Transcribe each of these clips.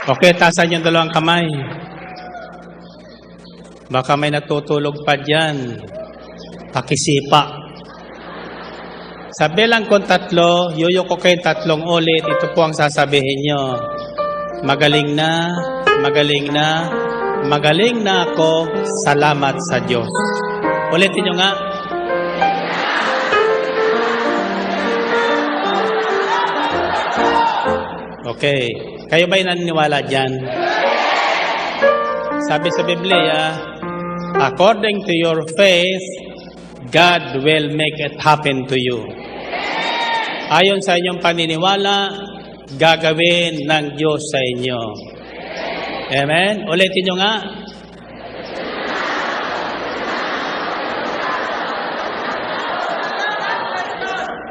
Okay, taasan yung dalawang kamay. Baka may natutulog pa dyan. Pakisipa. Sa bilang kong 3, yuyuko kayo 3 ulit. Ito po ang sasabihin nyo. Magaling na, magaling na, magaling na ako. Salamat sa Diyos. Ulitin nyo nga. Okay. Kayo ba'y naniniwala dyan? Sabi sa Biblia, according to your faith, God will make it happen to you. Ayon sa inyong paniniwala, gagawin ng Diyos sa inyo. Amen? Ulitin nyo nga.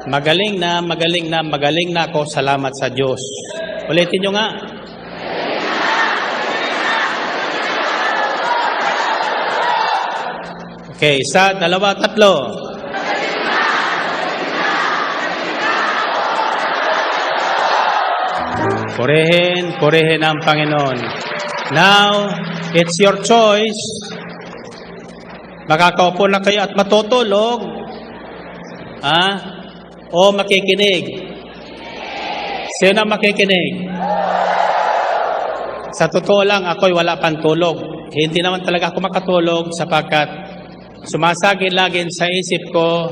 Magaling na, magaling na, magaling na ako. Salamat sa Diyos. Ulitin nyo nga. Okay, 1, 2, 3. Purihin ang Panginoon. Now, it's your choice. Makakaupo na kayo at matutulog. O makikinig. Sino makikinig? Sa totoo lang, ako'y wala pang tulog. Hindi naman talaga ako makatulog sapagkat sumasagin lagi sa isip ko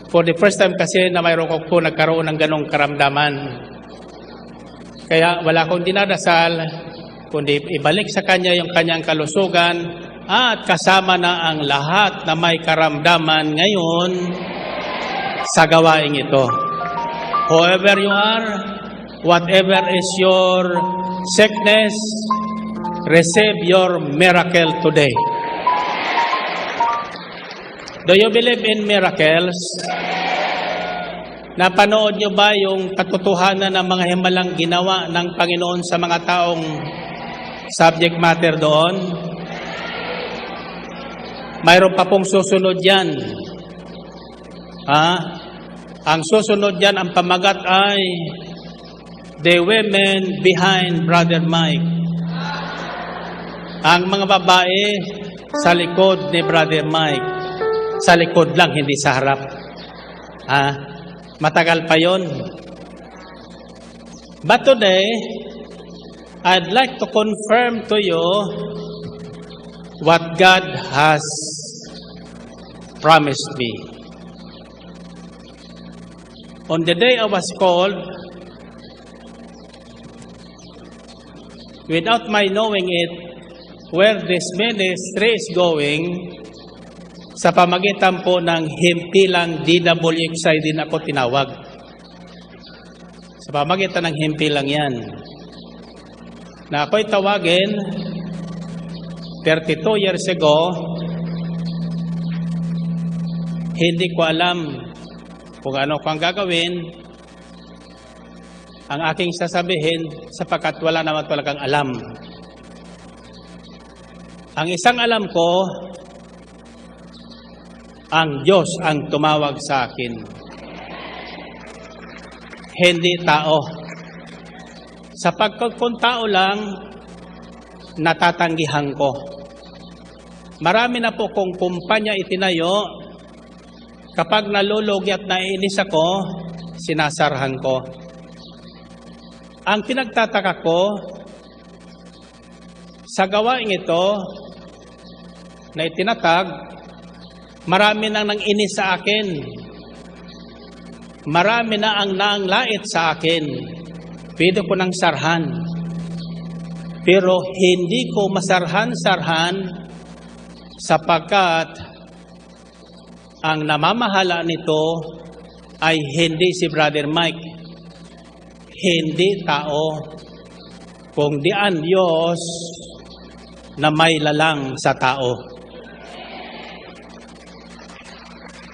for the first time kasi na mayroon ko po nagkaroon ng ganong karamdaman. Kaya wala akong dinadasal, kundi ibalik sa Kanya yung Kanyang kalusugan at kasama na ang lahat na may karamdaman ngayon sa gawaing ito. Whoever you are, whatever is your sickness, receive your miracle today. Do you believe in miracles? Napanood nyo ba yung katotohanan ng mga himalang ginawa ng Panginoon sa mga taong subject matter doon? Mayroon pa pong susunod yan. Ang susunod yan, ang pamagat ay the women behind Brother Mike. Ang mga babae sa likod ni Brother Mike. Sa likod lang, hindi sa harap. Matagal pa yon. But today, I'd like to confirm to you what God has promised me. On the day I was called, without my knowing it, where this ministry is going, sa pamagitan po ng himpilang DWXI din ako tinawag. Sa pamagitan ng himpilang yan, na ako'y tawagin 32 years ago, hindi ko alam kung ano ko ang gagawin, ang aking sasabihin sapagkat wala naman talagang alam. Ang isang alam ko, ang Diyos ang tumawag sa akin. Hindi tao. Sapagkat kung tao lang, natatanggihan ko. Marami na po kong kumpanya itinayo. Kapag nalulugi at naiinis ako, sinasarhan ko. Ang pinagtataka ko, sa gawaing ito, na itinatag, marami nang inis sa akin. Marami na ang naanglait sa akin. Pwede ko nang sarhan. Pero hindi ko masarhan-sarhan sapagkat ang namamahala nito ay hindi si Brother Mike, hindi tao, kung di ang Diyos na may lalang sa tao.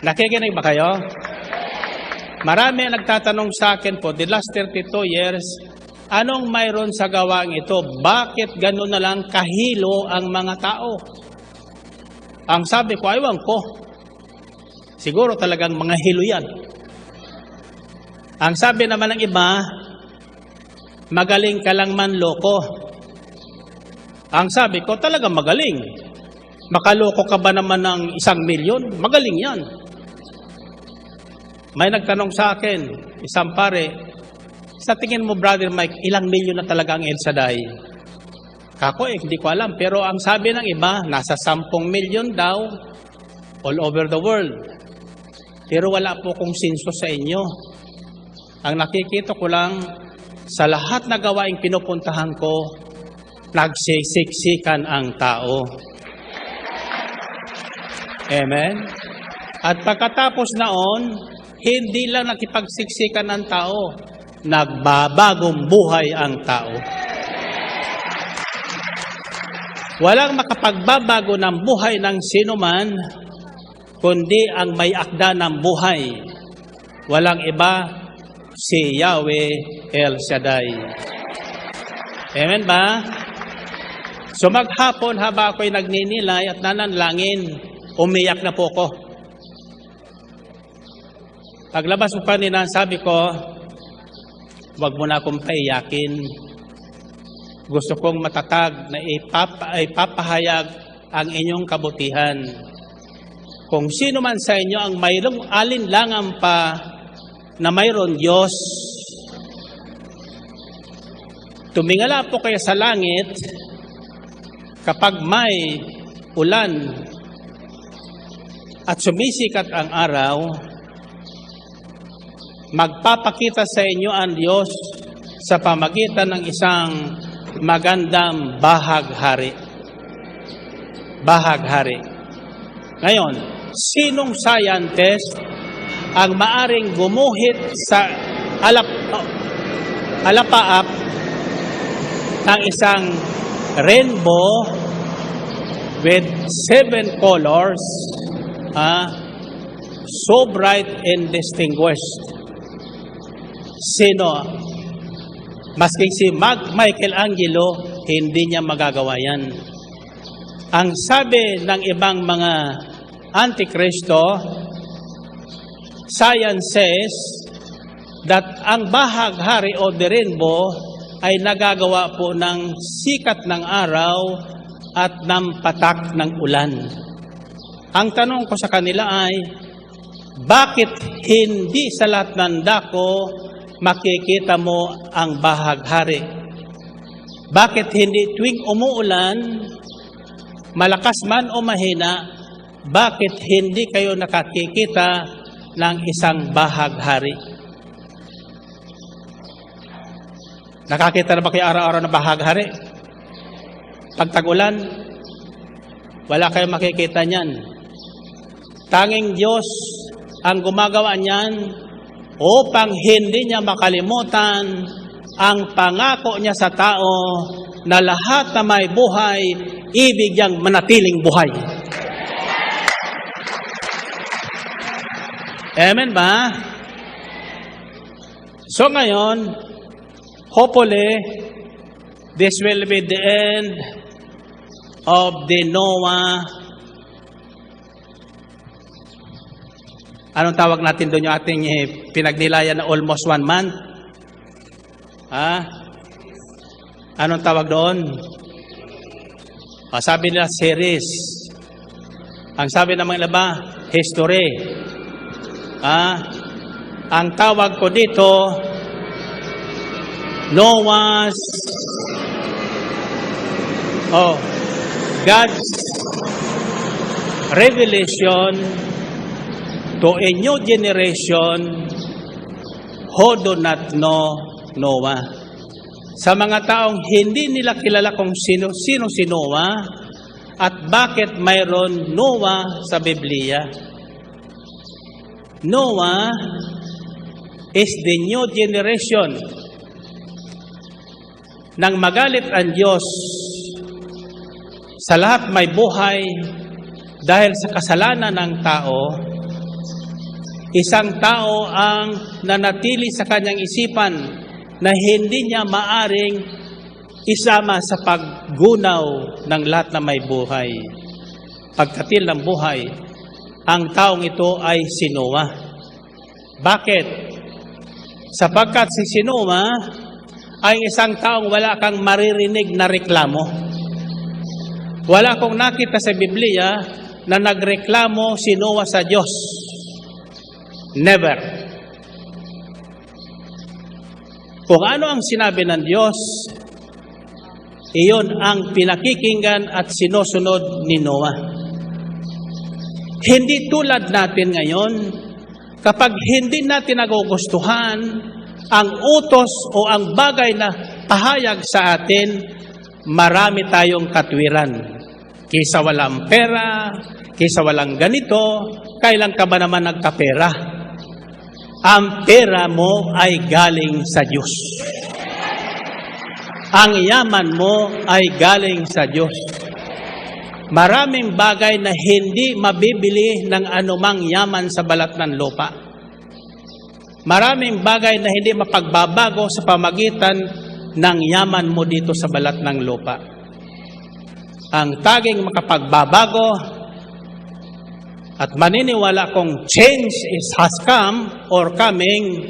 Nakikinig ba kayo? Marami ang nagtatanong sa akin po, the last 32 years, anong mayroon sa gawaang ito? Bakit gano'n na lang kahilo ang mga tao? Ang sabi ko, aywan ko. Siguro talagang mga hilo yan. Ang sabi naman ng iba, magaling ka lang manloko. Ang sabi ko, talaga magaling. Makaloko ka ba naman ng 1,000,000? Magaling yan. May nagtanong sa akin, isang pare, sa tingin mo, Brother Mike, ilang milyon na talaga ang El Shaddai? Kako hindi ko alam. Pero ang sabi ng iba, nasa 10,000,000 daw all over the world. Pero wala po kong sinso sa inyo. Ang nakikita ko lang, sa lahat na gawaing pinupuntahan ko, nagsisiksikan ang tao. Amen? At pagkatapos naon, hindi lang nakipagsiksikan ng tao, nagbabagong buhay ang tao. Walang makapagbabago ng buhay ng sinuman, kundi ang may akda ng buhay. Walang iba, si Yahweh El Shaddai. Amen ba? So maghapon haba ako'y nagninilay at nananalangin, umiyak na po ko. Paglabas ko kanina, sabi ko, huwag mo na akong paiyakin. Gusto kong matatag na ipapahayag ang inyong kabutihan. Kung sino man sa inyo ang mayroong alinlangan pa na mayroon Diyos, tumingala po kayo sa langit kapag may ulan at sumisikat ang araw, magpapakita sa inyo ang Diyos sa pamagitan ng isang magandang bahaghari. Bahaghari. Ngayon, sinong scientist ang maaring gumuhit sa alapaap ng isang rainbow with 7 colors, so bright and distinguished? Sino? Maski si Michelangelo, hindi niya magagawa yan. Ang sabi ng ibang mga antikristo, science says that ang bahaghari o the rainbow ay nagagawa po ng sikat ng araw at ng patak ng ulan. Ang tanong ko sa kanila ay, bakit hindi sa lahat ng dako makikita mo ang bahaghari? Bakit hindi tuwing umuulan, malakas man o mahina, bakit hindi kayo nakakikita ng isang bahaghari? Nakakita na ba kayo araw-araw ng bahaghari? Pag tag-ulan, wala kayong makikita niyan. Tanging Diyos ang gumagawa niyan upang hindi niya makalimutan ang pangako niya sa tao na lahat na may buhay, ibig niyang manatiling buhay. Amen ba? So ngayon, hopefully, this will be the end of the Noah. Anong tawag natin doon yung ating pinagnilayan na almost 1 month? Anong tawag doon? Sabi nila series. Ang sabi ng mga iba, history. Ang tawag ko dito, Noah's God's revelation to a new generation who do not know Noah. Sa mga taong hindi nila kilala kung sino si Noah at bakit mayroon Noah sa Biblia. Noah is the new generation. Nang magalit ang Diyos sa lahat may buhay dahil sa kasalanan ng tao, isang tao ang nanatili sa kanyang isipan na hindi niya maaring isama sa paggunaw ng lahat na may buhay. Pagkatil ng buhay, ang taong ito ay si Noah. Bakit? Sapagkat si Noah ay isang taong wala kang maririnig na reklamo. Wala akong nakita sa Biblia na nagreklamo si Noah sa Diyos. Never. Kung ano ang sinabi ng Diyos, iyon ang pinakikinggan at sinusunod ni Noah. Hindi tulad natin ngayon, kapag hindi natin nagugustuhan ang utos o ang bagay na pahayag sa atin, marami tayong katwiran. Kaysa walang pera, kaysa walang ganito, kailan ka ba naman nagkapera? Ang pera mo ay galing sa Diyos. Ang yaman mo ay galing sa Diyos. Maraming bagay na hindi mabibili ng anumang yaman sa balat ng lupa. Maraming bagay na hindi mapagbabago sa pamagitan ng yaman mo dito sa balat ng lupa. Ang taging makapagbabago at maniniwala kong change has come or coming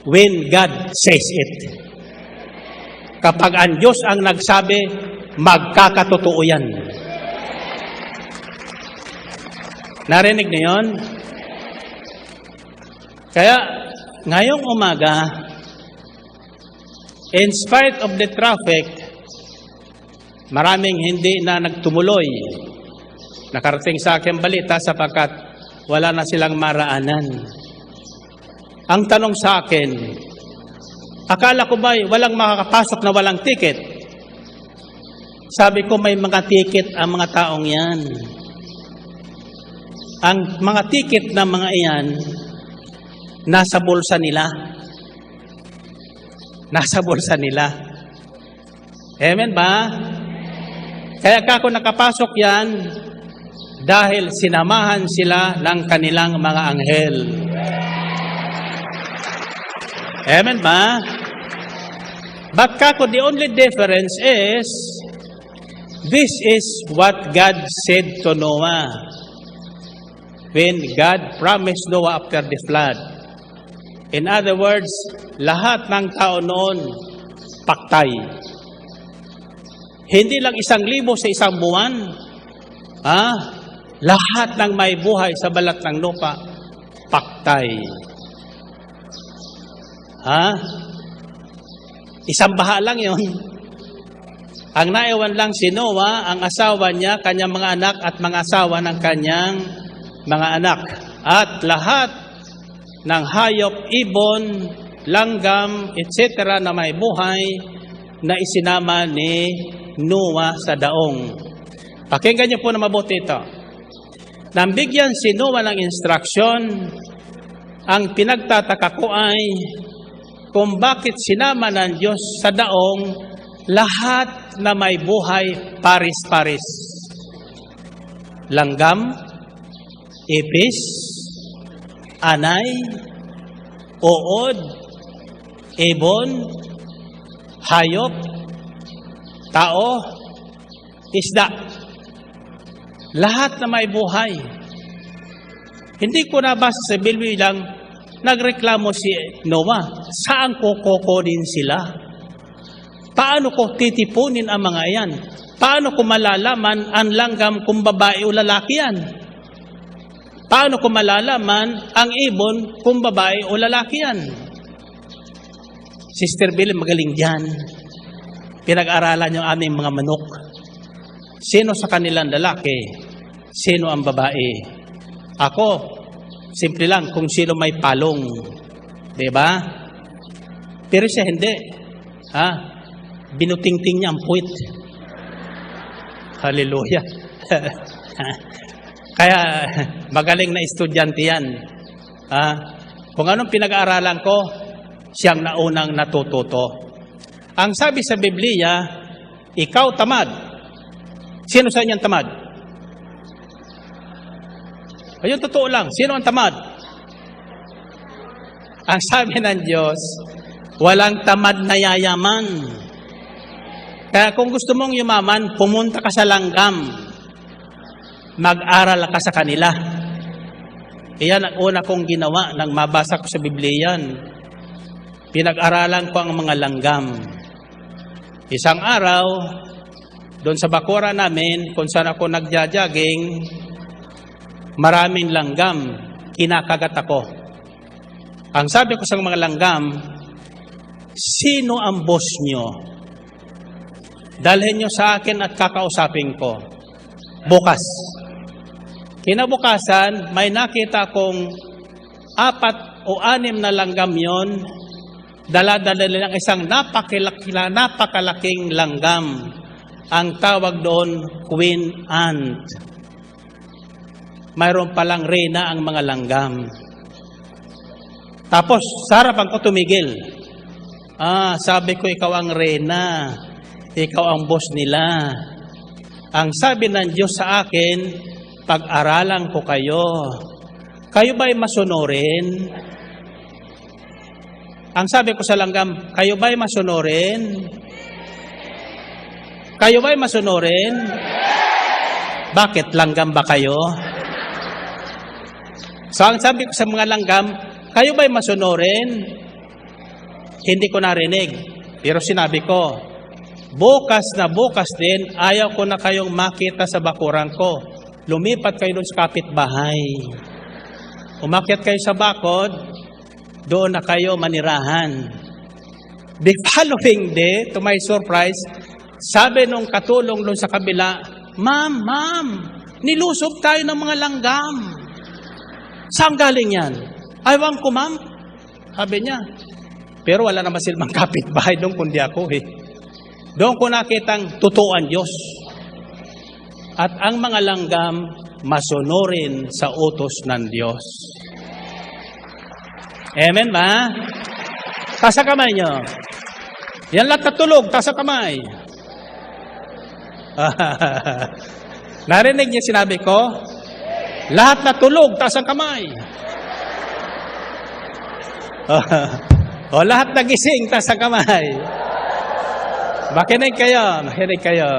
when God says it. Kapag ang Diyos ang nagsabi, magkakatotoo yan. Narinig niyo yun? Kaya, ngayong umaga, in spite of the traffic, maraming hindi na nagtumuloy. Nakarating sa aking balita sapagkat wala na silang maraanan. Ang tanong sa akin, akala ko ba walang makakapasok na walang ticket? Sabi ko may mga ticket ang mga taong yan. Ang mga ticket ng mga iyan, nasa bulsa nila. Nasa bulsa nila. Amen ba? Kaya kako nakapasok yan dahil sinamahan sila ng kanilang mga anghel. Amen ba? But kako, the only difference is, this is what God said to Noah when God promised Noah after the flood. In other words, lahat ng tao noon, paktay. Hindi lang 1,000 sa isang buwan. Lahat ng may buhay sa balat ng lupa, paktay. Isang baha lang yon. Ang naiwan lang si Noah, ang asawa niya, kanyang mga anak at mga asawa ng kanyang mga anak. At lahat ng hayop, ibon, langgam, etc. na may buhay na isinama ni Noah sa daong. Pakinggan niyo po na mabuti ito. Nang bigyan si Noah ng instruction, ang pinagtataka ko ay kung bakit sinama ng Diyos sa daong lahat na may buhay paris-paris. Langgam, ipis, anay, uod, ibon, hayop, tao, isda. Lahat na may buhay. Hindi ko nabasa sa Biblia lang, nagreklamo si Noah, saan ko kukunin sila? Paano ko titipunin ang mga yan? Paano ko malalaman ang langgam kung babae o lalaki yan? Paano ko malalaman ang ibon kung babae o lalaki yan? Sister Bill, magaling dyan. Pinag-aralan yung aming mga manok. Sino sa kanilang lalaki? Sino ang babae? Ako, simple lang, kung sino may palong. Diba? Pero siya hindi. Binutingting niya ang puwit. Hallelujah. Kaya, magaling na estudyante yan. Kung anong pinag-aaralan ko, siyang naunang natututo. Ang sabi sa Biblia, ikaw tamad. Sino sa inyong tamad? Ayun, totoo lang. Sino ang tamad? Ang sabi ng Diyos, walang tamad na yayaman. Kaya kung gusto mong yumaman, pumunta ka sa langgam. Mag-aral ka sa kanila. Iyan ang una kong ginawa nang mabasa ko sa Biblia yan. pinag-aralan ko ang mga langgam. Isang araw, doon sa bakura namin, kung saan ako nagja-jogging, maraming langgam, kinakagat ako. Ang sabi ko sa mga langgam, sino ang boss nyo? Dalhin nyo sa akin at kakausapin ko. Bukas. Kinabukasan, may nakita kong 4 o 6 na langgam yon, dala-dala nilang isang napakalaking langgam. Ang tawag doon, Queen Ant. Mayroon palang reyna ang mga langgam. Tapos, sa harapan ko tumigil. Sabi ko, ikaw ang reyna. Ikaw ang boss nila. Ang sabi ng Diyos sa akin, pag-aralan ko kayo. Kayo ba'y masunurin? Ang sabi ko sa langgam, kayo ba'y masunurin? Kayo ba'y masunurin? Bakit? Langgam ba kayo? So, ang sabi ko sa mga langgam, kayo ba'y masunurin? Hindi ko narinig. Pero sinabi ko, bukas na bukas din, ayaw ko na kayong makita sa bakuran ko. Lumipat kayo doon sa kapitbahay. Umakyat kayo sa bakod, doon na kayo manirahan. The following day, to my surprise, sabi nung katulong doon sa kabila, Ma'am, nilusob tayo ng mga langgam. Saan galing yan? Aywan ko, ma'am. Sabi niya. Pero wala naman silang kapitbahay doon kundi ako eh. Doon ko nakitang totoo ang Diyos. At ang mga langgam, masunurin sa utos ng Diyos. Amen ba? Taas ang kamay nyo. Yan lahat natulog, taas ang kamay. Narinig niyo sinabi ko? Lahat natulog, taas ang kamay. Lahat nagising, taas ang kamay. Makinig kayo, makinig kayo.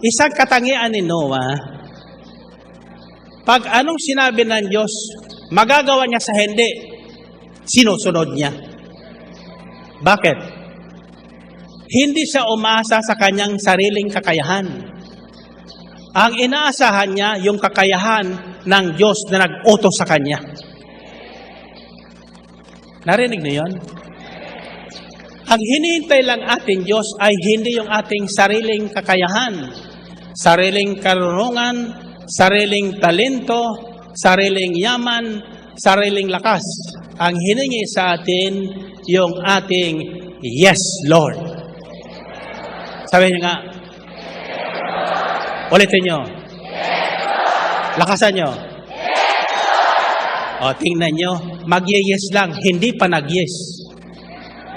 Isang katangian ni Noah, pag anong sinabi ng Diyos, magagawa niya sa hindi, sinusunod niya. Bakit? Hindi siya umasa sa kanyang sariling kakayahan. Ang inaasahan niya, yung kakayahan ng Diyos na nag-utos sa kanya. Narinig niyo yun? Ang hinihintay lang ating Diyos ay hindi yung ating sariling kakayahan, sariling karunungan, sariling talento, sariling yaman, sariling lakas. Ang hiningi sa atin, yung ating yes, Lord. Sabi niyo nga, ulitin niyo. Lakasan niyo. O, tingnan niyo, mag-yes lang, hindi pa nag-yes.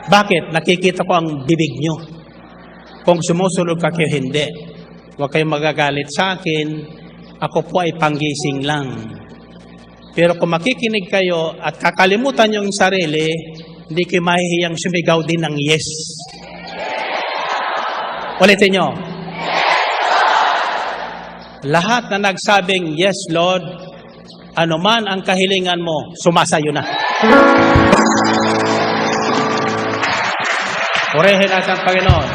Bakit? Nakikita ko ang bibig niyo. Kung sumusunod ka kayo, hindi. Huwag kayong magagalit sa akin. Ako po ay panggising lang. Pero kung makikinig kayo at kakalimutan yung sarili, hindi kayo mahihiyang sumigaw din ng yes. Ulitin nyo. Lahat na nagsabing, yes, Lord, anuman ang kahilingan mo, sumasayo na. Purihin natin ang Panginoon.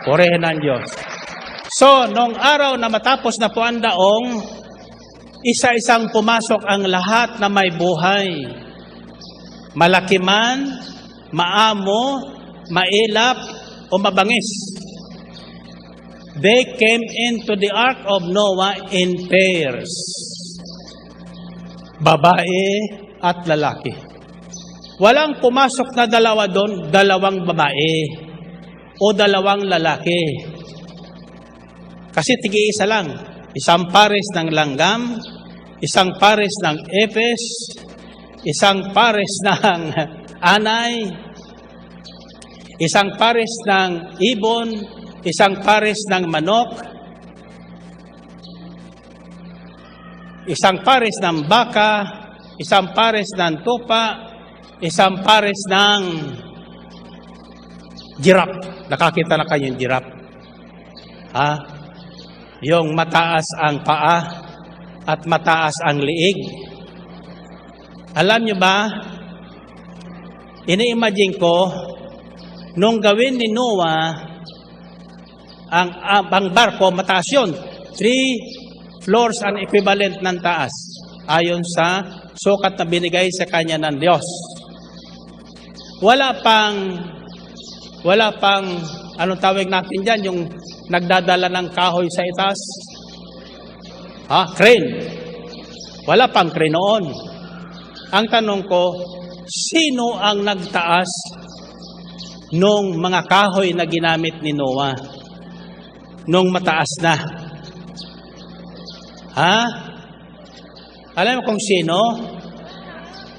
Purihin ang Diyos. So, nung araw na matapos na po ang daong, isa-isang pumasok ang lahat na may buhay. Malaki man, maamo, mailap, o mabangis. They came into the ark of Noah in pairs. Babae at lalaki. Walang pumasok na dalawa doon, dalawang babae o dalawang lalaki. Kasi tigi-isa lang. Isang pares ng langgam, isang pares ng epes, isang pares ng anay, isang pares ng ibon, isang pares ng manok, isang pares ng baka, isang pares ng tupa, isang pares ng giraffe. Nakakita na kayo yung giraffe? Ha? Yung mataas ang paa at mataas ang liig. Alam nyo ba, ini-imagine ko, nung gawin ni Noah, ang barko, mataas yun. 3 floors ang equivalent ng taas, ayon sa sukat na binigay sa kanya ng Diyos. Wala pang, anong tawag natin dyan, yung nagdadala ng kahoy sa itaas? Crane. Wala pang crane noon. Ang tanong ko, sino ang nagtaas nung mga kahoy na ginamit ni Noah? Nung mataas na. Alam mo kung sino?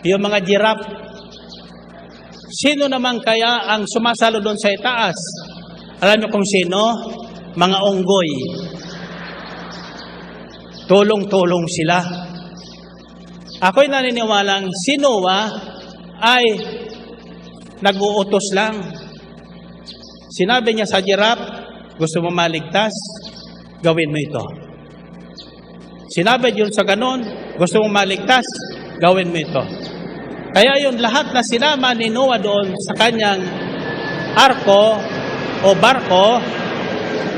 Yung mga giraffe. Sino naman kaya ang sumasalo doon sa itaas? Alam mo kung sino? Mga unggoy. Tulong-tulong sila. Ako'y naniniwalang si Noah ay nag-uutos lang. Sinabi niya sa giraffe, gusto mo maligtas? Gawin mo ito. Sinabi yun sa ganon, gusto mo maligtas? Gawin mo ito. Kaya yung lahat na sinama ni Noah doon sa kanyang arko o barko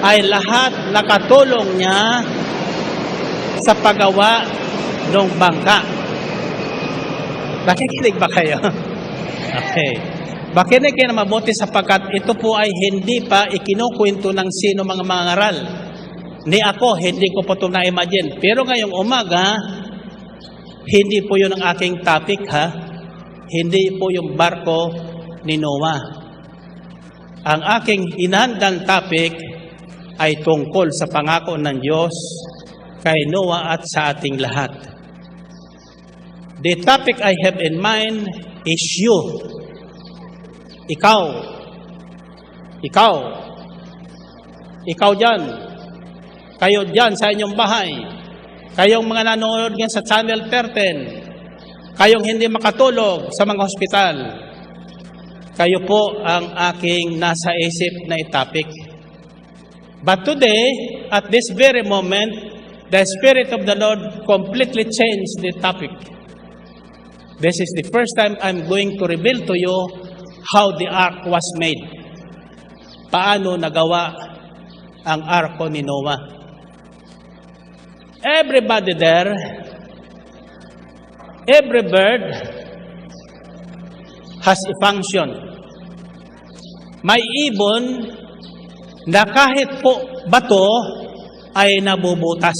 ay lahat nakatulong niya sa paggawa ng bangka. Nakikinig ba kayo? Okay. Makinig kayo na mabuti sapagkat ito po ay hindi pa ikinukwento ng sino mga mangaral. Ni ako, hindi ko po ito na-imagine. Pero ngayong umaga, hindi po yun ang aking topic, Hindi po yung barko ni Noah. Ang aking inahandang topic ay tungkol sa pangako ng Diyos kay Noah at sa ating lahat. The topic I have in mind is you. Ikaw. Ikaw dyan. Kayo dyan sa inyong bahay. Kayong mga nanonood ngayon sa Channel 13. Kayong hindi makatulog sa mga hospital. Kayo po ang aking nasa isip na topic. But today, at this very moment, the Spirit of the Lord completely changed the topic. This is the first time I'm going to reveal to you how the ark was made. Paano nagawa ang arko ni Noah. Everybody there, every bird has a function. May ibon na kahit po bato ay nabubutas.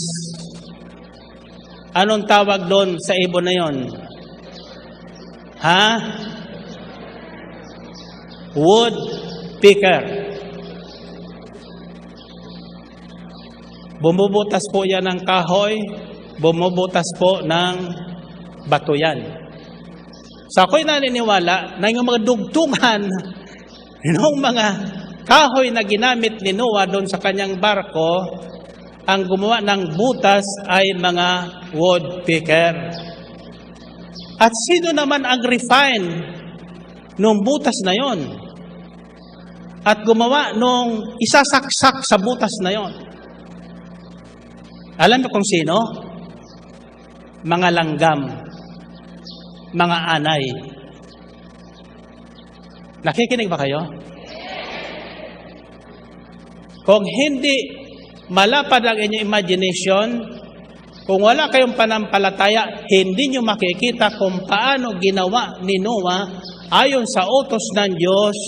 Anong tawag doon sa ibon na yon? Woodpecker. Bumubutas po yan ng kahoy, bumubutas po ng bato yan. So ako'y naniniwala na yung mga dugtungan ng mga kahoy na ginamit ni Noah doon sa kanyang barko, ang gumawa ng butas ay mga woodpecker. At sino naman ang refine nung butas na yon? At gumawa nung isasaksak sa butas na yon? Alam mo kung sino? Mga langgam, mga anay. Nakikinig ba kayo? Kung hindi malapad ang inyong imagination, kung wala kayong panampalataya, hindi nyo makikita kung paano ginawa ni Noah ayon sa utos ng Diyos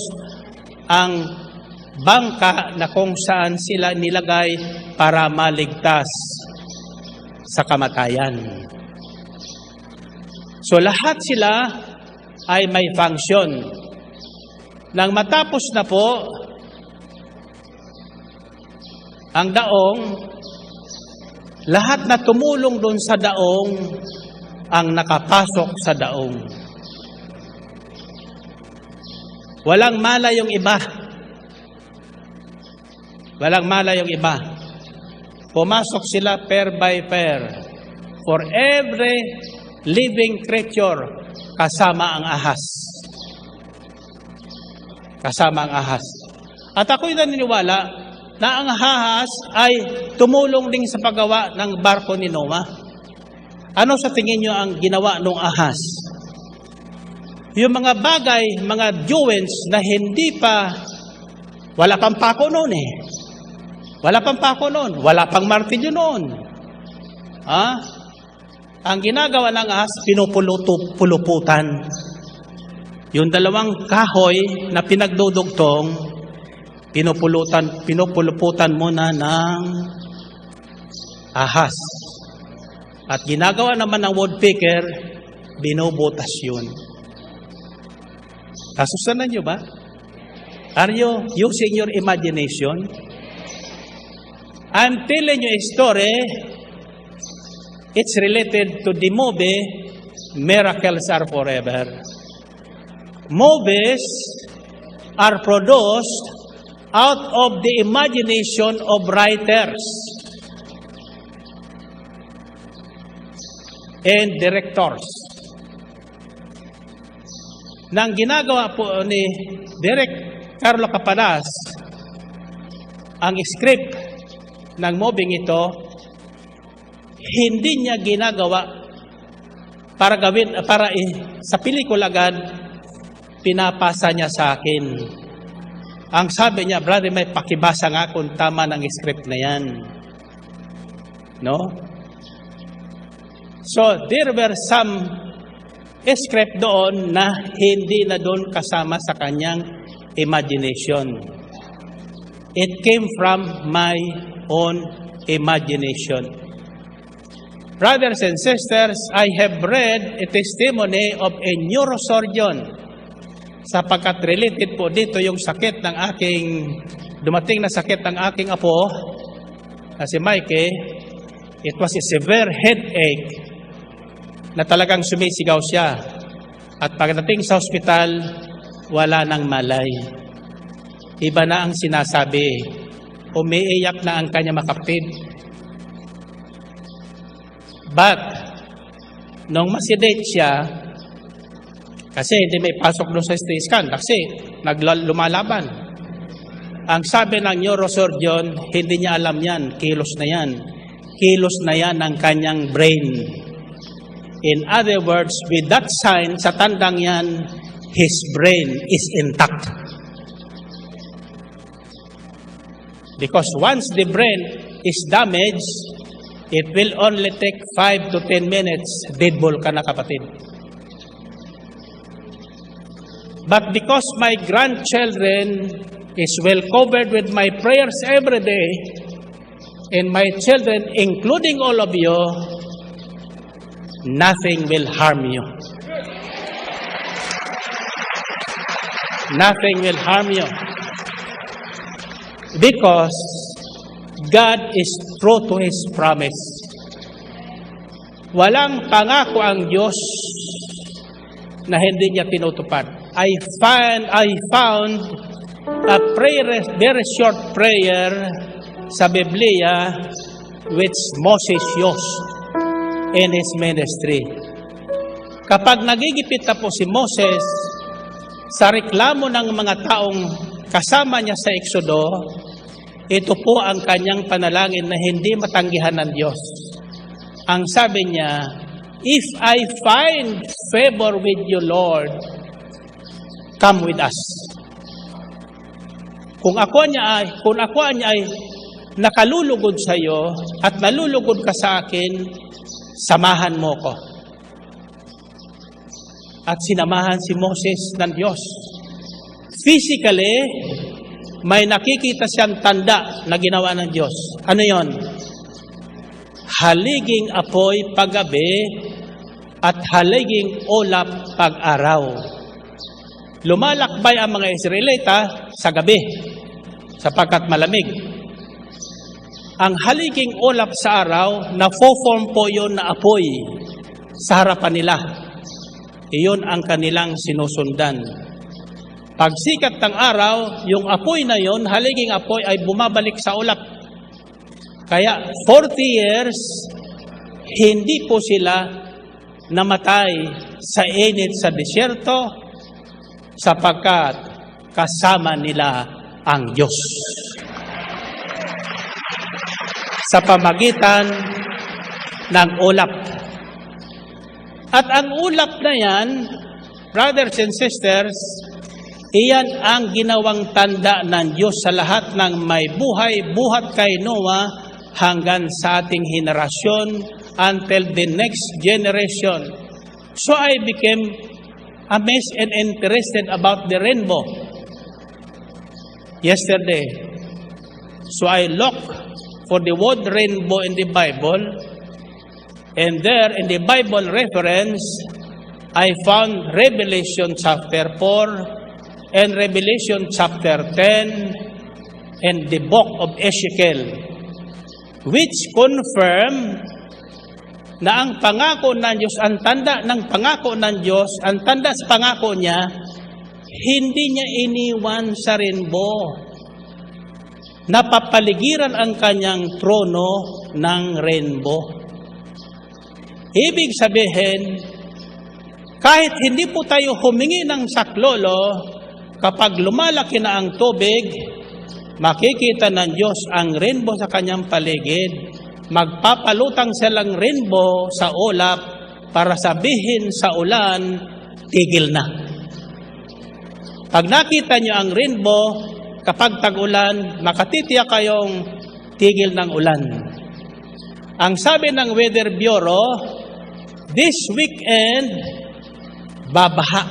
ang bangka na kung saan sila nilagay para maligtas sa kamatayan. So lahat sila ay may function. Nang matapos na po ang daong, lahat na tumulong doon sa daong ang nakapasok sa daong. Walang mala yung iba. Walang mala yung iba. Pumasok sila pair by pair. For every living creature, kasama ang ahas. Kasama ang ahas. At ako'y naniniwala na ang ahas ay tumulong din sa paggawa ng barko ni Noah. Ano sa tingin nyo ang ginawa ng ahas? Yung mga bagay, mga jewels na hindi pa, wala pang pako noon eh. Wala pang pako noon. Wala pang martilyo noon. Ang ginagawa ng ahas, pinupuluputan. Yung dalawang kahoy na pinagdudugtong, pinupuluputan muna ng ahas. At ginagawa naman ng woodpecker, binubutas yun. Kasusanan nyo ba? Are you using your imagination? I'm telling you a story. It's related to the movie Miracles Are Forever. Movies are produced out of the imagination of writers and directors. Nang ginagawa po ni Direk Carlo Capanas ang script ng movie ito, hindi niya ginagawa para sa pelikula agad, pinapasa niya sa akin. Ang sabi niya, brother, may pakibasa nga kung tama ng script na yan. No? So, there were some script doon na hindi na doon kasama sa kanyang imagination. It came from my own imagination. Brothers and sisters, I have read a testimony of a neurosurgeon. Sapagkat related po dito yung sakit ng dumating na sakit ng aking apo, na si Mikey. It was a severe headache na talagang sumisigaw siya. At pagdating sa ospital, wala nang malay. Iba na ang sinasabi. Umiiyak na ang kanya makapatid. But, nung masedate siya, kasi hindi may pasok doon sa CT scan, kasi lumalaban. Ang sabi ng neurosurgeon, hindi niya alam yan, kilos na yan. Kilos na yan ng kanyang brain. In other words, with that sign, sa tandang yan, his brain is intact. Because once the brain is damaged, it will only take 5 to 10 minutes, dead ball ka na kapatid. But because my grandchildren is well covered with my prayers every day, and my children, including all of you, nothing will harm you. Nothing will harm you. Because God is true to His promise. Walang pangako ang Diyos na hindi niya tinutupad. I found a prayer, very short prayer sa Biblia which Moses used in his ministry. Kapag nagigipit na po si Moses sa reklamo ng mga taong kasama niya sa Exodo, ito po ang kanyang panalangin na hindi matanggihan ng Diyos. Ang sabi niya, if I find favor with you, Lord, come with us. Kung ako niya ay nakalulugod sa iyo at nalulugod ka sa akin, samahan mo ko. At sinamahan si Moses ng Diyos. Physically, may nakikita siyang tanda na ginawa ng Diyos. Ano yon? Haliging apoy paggabi at haliging ulap pag-araw. Lumalakbay ang mga Israelita sa gabi sapagkat malamig. Ang haliging ulap sa araw, na-form po yun na apoy sa harapan nila. Iyon ang kanilang sinusundan. Pag sikat ng araw, yung apoy na yon, haliging apoy, ay bumabalik sa ulap. Kaya 40 years, hindi po sila namatay sa init sa disyerto sapagkat kasama nila ang Diyos. Sa pamagitan ng ulap. At ang ulap na yan, Brothers and sisters, iyan ang ginawang tanda ng Diyos sa lahat ng may buhay, buhat kay Noah hanggang sa ating henerasyon until the next generation. So I became amazed and interested about the rainbow yesterday. So I looked for the word rainbow in the Bible, and there in the Bible reference, I found Revelation chapter 4 and Revelation chapter 10 and the book of Ezekiel, which confirm na ang pangako ng Diyos, ang tanda ng pangako ng Diyos, ang tanda sa pangako niya, hindi niya iniwan sa rainbow. Napapaligiran ang kanyang trono ng rainbow. Ibig sabihin, kahit hindi po tayo humingi ng saklolo, kapag lumalaki na ang tubig, makikita ng Diyos ang rainbow sa kanyang paligid. Magpapalutang silang rainbow sa ulap para sabihin sa ulan, tigil na. Pag nakita nyo ang rainbow, kapag tag-ulan, makatitiyak kayong tigil ng ulan. Ang sabi ng Weather Bureau, this weekend, babaha.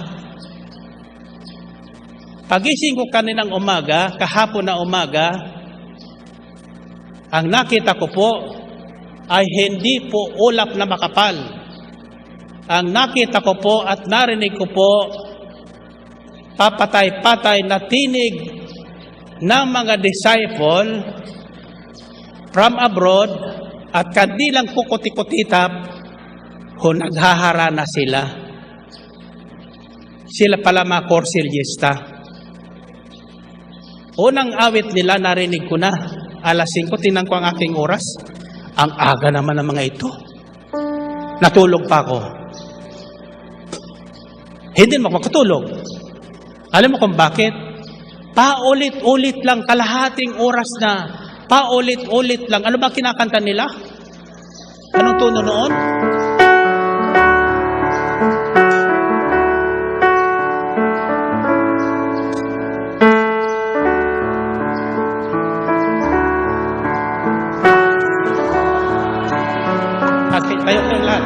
Pagising ko kaninang umaga, kahapon na umaga, ang nakita ko po ay hindi po ulap na makapal. Ang nakita ko po at narinig ko po, papatay-patay na tinig ng mga disciple from abroad at kandilang kukuti-kutitap, naghahara na sila. Sila pala mga Corsilyista. Unang awit nila narinig ko na, alas 5, tinan ko ang aking oras. Ang aga naman ng mga ito. Natulog pa ako. Hindi mo makatulog. Alam mo kung bakit? Paulit-ulit lang, kalahating oras na. Paulit-ulit lang. Ano ba kinakanta nila? Anong tono noon? Tayo kayong lahat.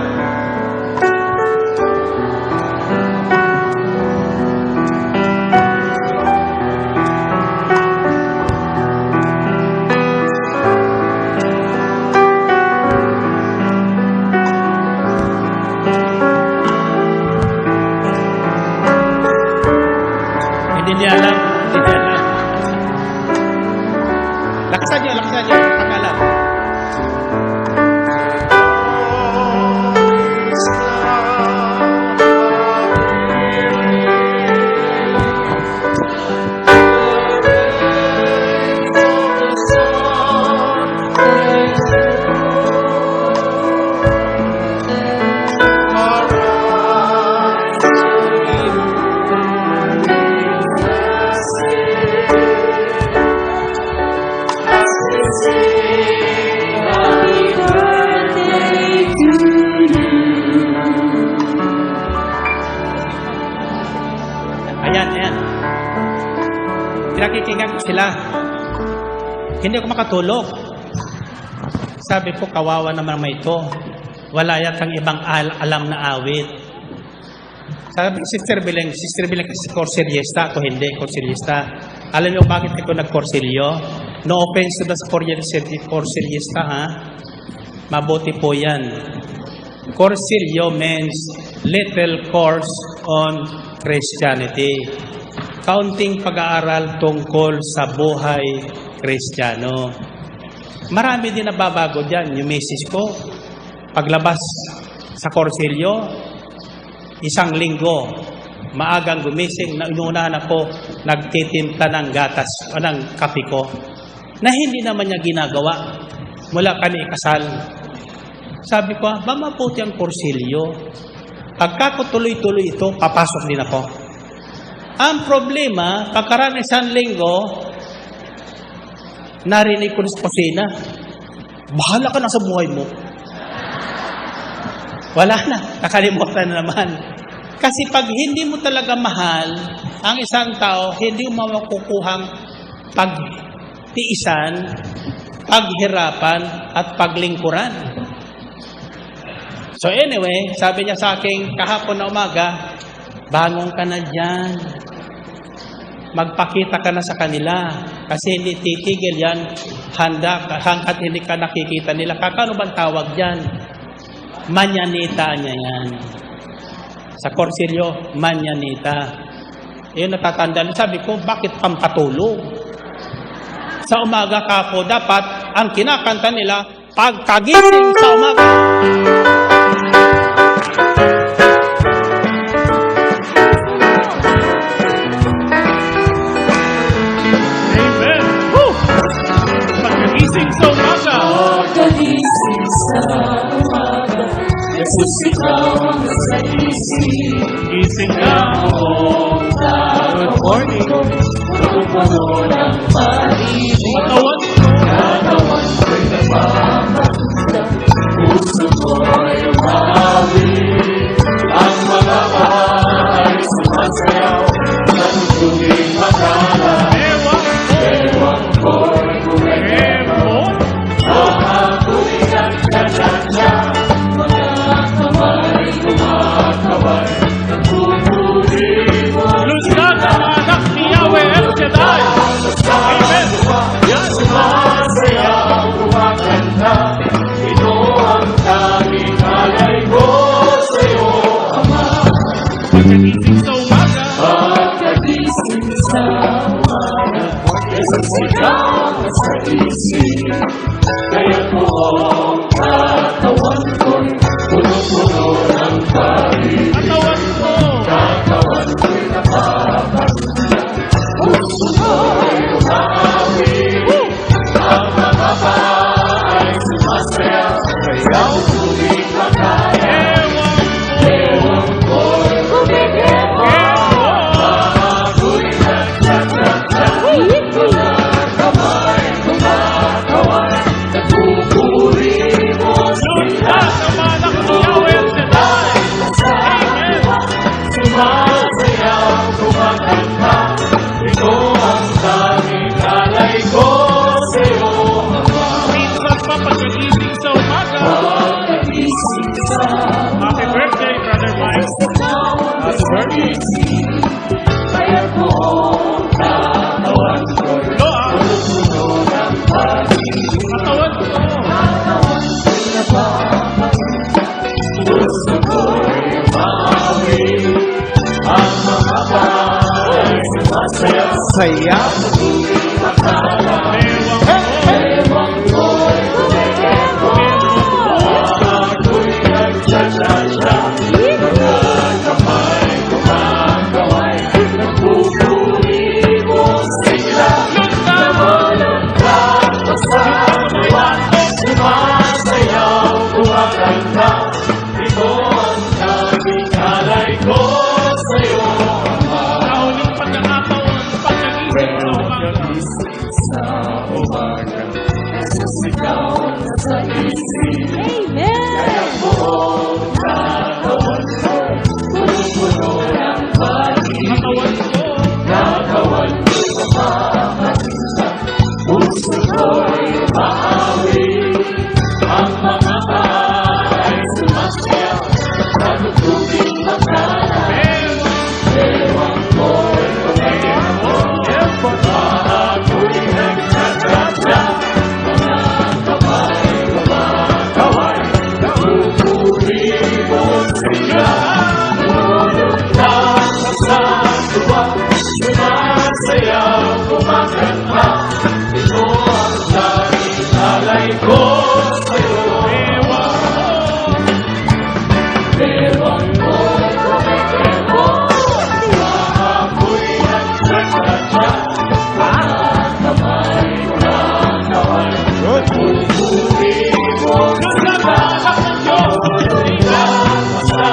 Hindi niya alam. Laksan niyo, pangalan. Ayan. Pinakikinggan ko sila. Hindi ako makatulog. Sabi ko, kawawa naman may ito. Wala yatang ibang alam na awit. Sabi, Sister Bileng kasi Corsilyista. Ako hindi, Corsilyista. Alam niyo bakit ako nag-Corsilyo? No offense to the Corsilyista, ha? Mabuti po yan. Corsilyo means little course on Christianity. Kaunting pag-aaral tungkol sa buhay Kristiyano. Marami din nababago dyan. Yung misis ko, paglabas sa Corsilyo, 1 linggo, maagang gumising, inuunahan ako, nagtitinta ng gatas o ng kape ko, na hindi naman niya ginagawa mula kami ikasal. Sabi ko, ba mabuti ang Corsilyo? Pagka ko tuloy-tuloy ito, papasok din ako. Ang problema, pagkaraan 1 linggo, narinig ko sa kusina, bahala ka na sa buhay mo. Wala na, nakalimutan na naman. Kasi pag hindi mo talaga mahal ang isang tao, hindi mo makukuhang pagtiisan, paghirapan, at paglingkuran. So anyway, sabi niya sa akin kahapon na umaga, bangon ka na dyan. Magpakita ka na sa kanila. Kasi hindi titigil yan hanggat hindi ka nakikita nila. Kakano bang tawag dyan? Manyanita niya yan. Sa Corsilio, manyanita. Yun natatandaan. Sabi ko, bakit pampatulog? Sa umaga kapo, dapat ang kinakanta nila, pagkagising sa umaga. Amen. Woo! Pagkagising sa umaga. Pagkagising sa umaga, Jesus ikaw ang nasa isip. Gising na. Good morning. Puno ng pag-ibig. Katawan ko'y nagmamaganda. Puso ko'y umawi. Ang mga bahay sumasayaw. Natutuging makala. Ewan ko'y kumekemot. Ako'y nagkakasya. Mga kamay kumakaway. Nagpupuli mo. Lusgan ang anak ni Yahweh El Shaddai. Amen. Sumasayaw, kumakanta. Ito ang tanging alay ko sa'yo, Ama. Pagkagising sa umaga. Pagkagising sa umaga, Jesus ikaw ang nasa isip. Kaya ko ang katawan ko'y puno-puno ng pag-ibig. Katawan ko. Katawan ko'y napapaganda. Puso ko'y umawi. Ang mga bahay sumasayaw. Kayaw tuwing makaya. Ewan ko'y kumikemot. Ako'y nagtsatsatsya. Mga kamay kumakaway. Nagpupuri mo sila. Lusgan ang anak ni Yahweh El Shaddai. Sumasayaw, kumakanta. Ito ang tanging alay ko sa'yo, Ama. Minsan pa pagkagising sa umaga. Pagkagising sa Happy birthday, Brother Mike. Happy birthday. Kaya ko katawan ko'y Loa. puno ng pag-ibig. Katawan ko. Katawan ko'y napapaganda. Puso ko'y umawi. Ang mga bahay sumasayaw. Saya. Tuwing makala. Ewan ko'y kumikemot. Ako'y nagtsatsatsya. Mga kamay kumakaway. Nagpupuri mo sila. Namalaglag pa sa buwan. Sumasayaw, kumakanta. Ito ang tanging alay ko sa'yo, Ama. Sa huling pagkakataon, pagkagising sa umaga. Sa umaga, Jesus ikaw ang nasa isip. Kaya buong katawan ko'y puno-puno ng pag-ibig. Katawan ko. Katawan ko'y napapaganda. Puso ko'y umaawi. Ang mga bahay sumasayaw. Natutuging makala. Ewan ko'y kumikemot. Ako'y nagtsatsatsya. Mga kamay kumakaway. Nagpupuri mo sila. Tulog lang sa tuwa. Sumasayaw, kumakanta. Ito ang tanging alay ko sa'yo. Ewan ko'y kumikemot. Ako'y nagtsatsatsya. Mga kamay kumakaway. Nagpupuri mo sila. Tulog lang sa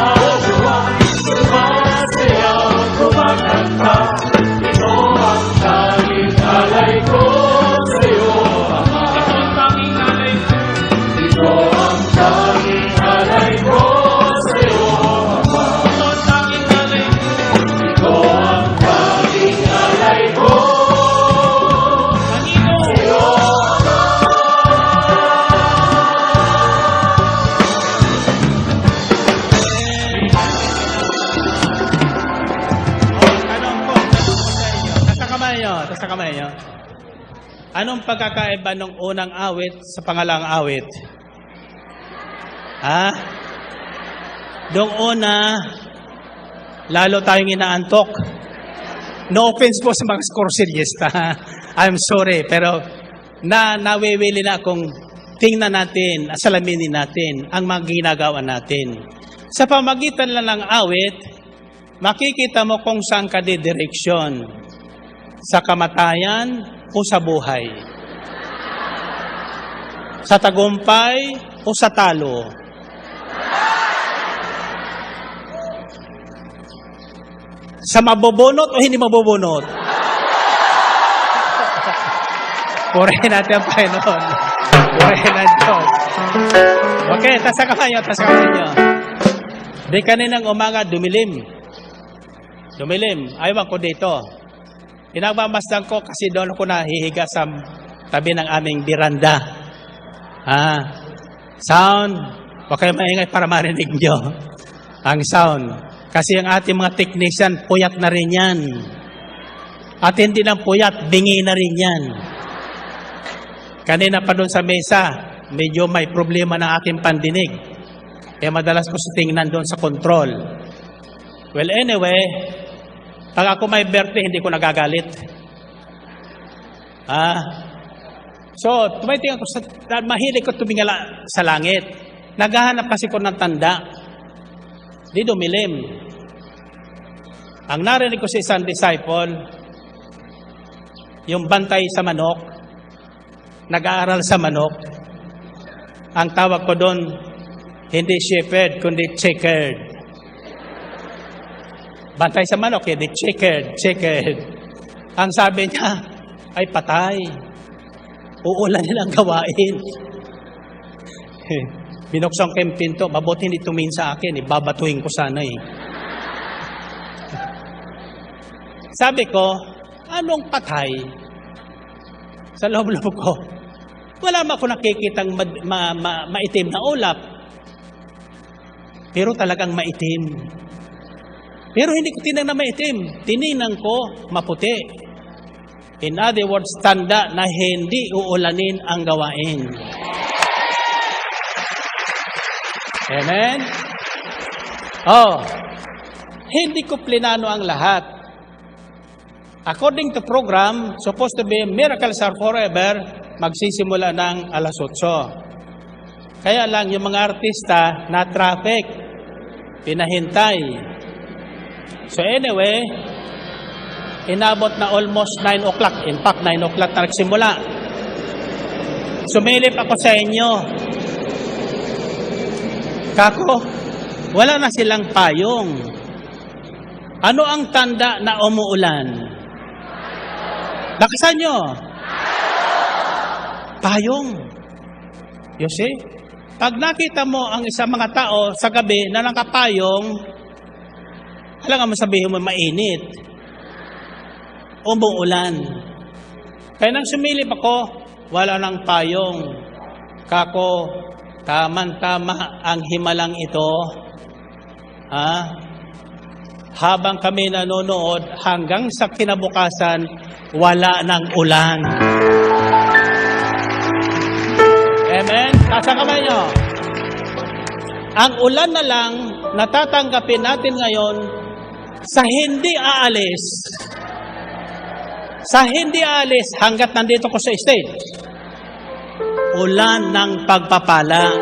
tuwa. Sumasayaw, kumakanta. Ito ang tanging alay ko kamay nyo. Taas ang kamay nyo. Anong pagkakaiba ng unang awit sa pangalang awit? Ha? Doong una, lalo tayong inaantok. No offense po sa mga scorcellista. I'm sorry, pero nawiwili na kung tingnan natin, asalaminin natin ang mga ginagawa natin. Sa pamagitan lang ng awit, makikita mo kung saan ka didireksyon. Sa kamatayan o sa buhay. Sa tagumpay o sa talo. Sa mabubunot o hindi mabubunot? Purihin natin ang Panginoon. Purihin ang Diyos. Okay, tasa kamay nyo, tasa kamay nyo. Di kaninang umaga, dumilim. Dumilim. Ayaw ko dito. Pinagmamasdan ko kasi doon ako nahihiga sa tabi ng aming biranda. Sound. Huwag kayo maingay para marinig nyo. Ang sound. Kasi ang ating mga technician, puyat na rin yan. At hindi lang puyat, bingi na rin yan. Kanina pa doon sa mesa, medyo may problema ng aking pandinig. Kaya madalas ko tingnan doon sa control. Well, anyway, pag ako may birthday, hindi ko nagagalit. So, tumitingin ko, mahilig ko tumingala sa langit. Naghahanap kasi ko ng tanda. Di dumilim. Ang narinig ko sa isang disciple, yung bantay sa manok, nag-aaral sa manok, ang tawag ko doon, hindi shepherd, kundi checkered. Bantay sa manok, hindi checkered. Ang sabi niya, ay patay. Uulan nilang gawain. Binuksan ko yung pinto, mabuti hindi tumingin sa akin, babatuhin ko sana eh. Sabi ko, anong patay? Sa loob-loob ko, wala ma ako nakikitang maitim na ulap. Pero talagang maitim. Pero hindi ko tinignan na maitim. Tinignan ko maputi. In other words, tanda na hindi uulanin ang gawain. Amen? Hindi ko plinano ang lahat. According to program, supposed to be Miracles Are Forever, magsisimula ng alas 8. Kaya lang yung mga artista na traffic, pinahintay. So anyway, inabot na almost 9 o'clock. In fact, 9 o'clock na nagsimula. Sumilip ako sa inyo. Kako, wala na silang payong. Ano ang tanda na umuulan? Lakasan nyo. Payong. You see? Pag nakita mo ang isang mga tao sa gabi na nakapayong, alam mo sabihin mo mainit. Umuulan. Kaya nang sumilip ako, wala nang payong. Kako, taman-tama ang himalang ito. Habang kami nanonood, hanggang sa kinabukasan, wala nang ulan. Amen? Tasa kamay nyo. Ang ulan na lang, natatanggapin natin ngayon sa hindi aalis. Sa hindi aalis hanggat nandito ko sa stage. Ulan ng pagpapala.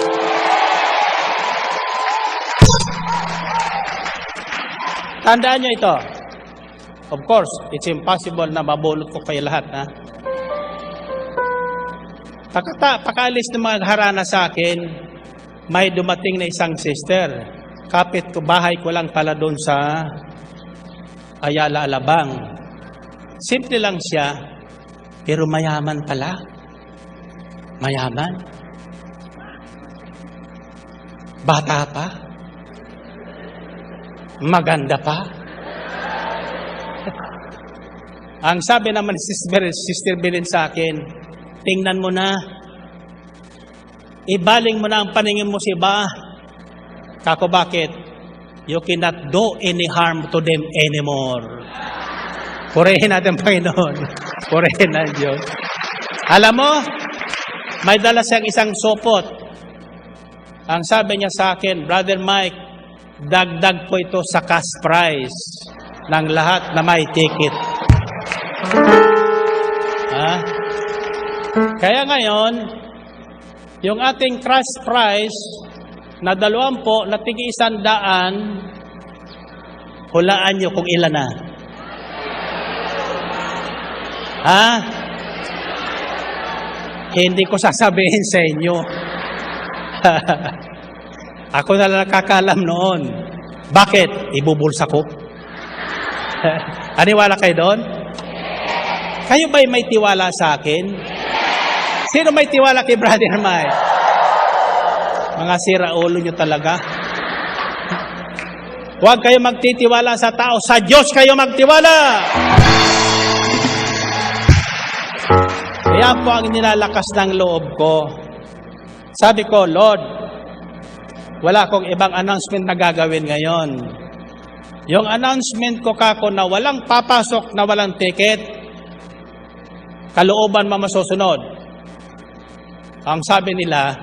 Tandaan nyo ito. Of course, it's impossible na mabulot ko kayo lahat. Pagkaalis ng mga harana sa akin, may dumating na isang sister. Kapit ko, bahay ko lang pala doon sa Ayala, Alabang. Simple lang siya, pero mayaman pala. Mayaman. Bata pa. Maganda pa. Ang sabi naman ni Sister Belen sa akin, tingnan mo na, ibaling mo na ang paningin mo sa iba. Kako, bakit? You cannot do any harm to them anymore. Purihin natin, Panginoon. Purihin na Diyos. Alam mo, may dala siyang isang supot. Ang sabi niya sa akin, Brother Mike, dagdag po ito sa cash prize ng lahat na may ticket. Kaya ngayon, yung ating cash prize na 20 na tig-100, hulaan nyo kung ilan na. Hindi ko sasabihin sa inyo. Ako na lang nakakalam noon. Bakit? Ibubulsa ko. Aniwala kayo doon? Kayo ba'y may tiwala sa akin? Sino may tiwala kay Brother Mike? Mga siraulo nyo talaga. Huwag kayo magtitiwala sa tao. Sa Diyos kayo magtiwala! Kaya po ang nilalakas ng loob ko. Sabi ko, Lord, wala akong ibang announcement na gagawin ngayon. Yung announcement ko kako na walang papasok na walang ticket, kalooban masusunod. Ang sabi nila,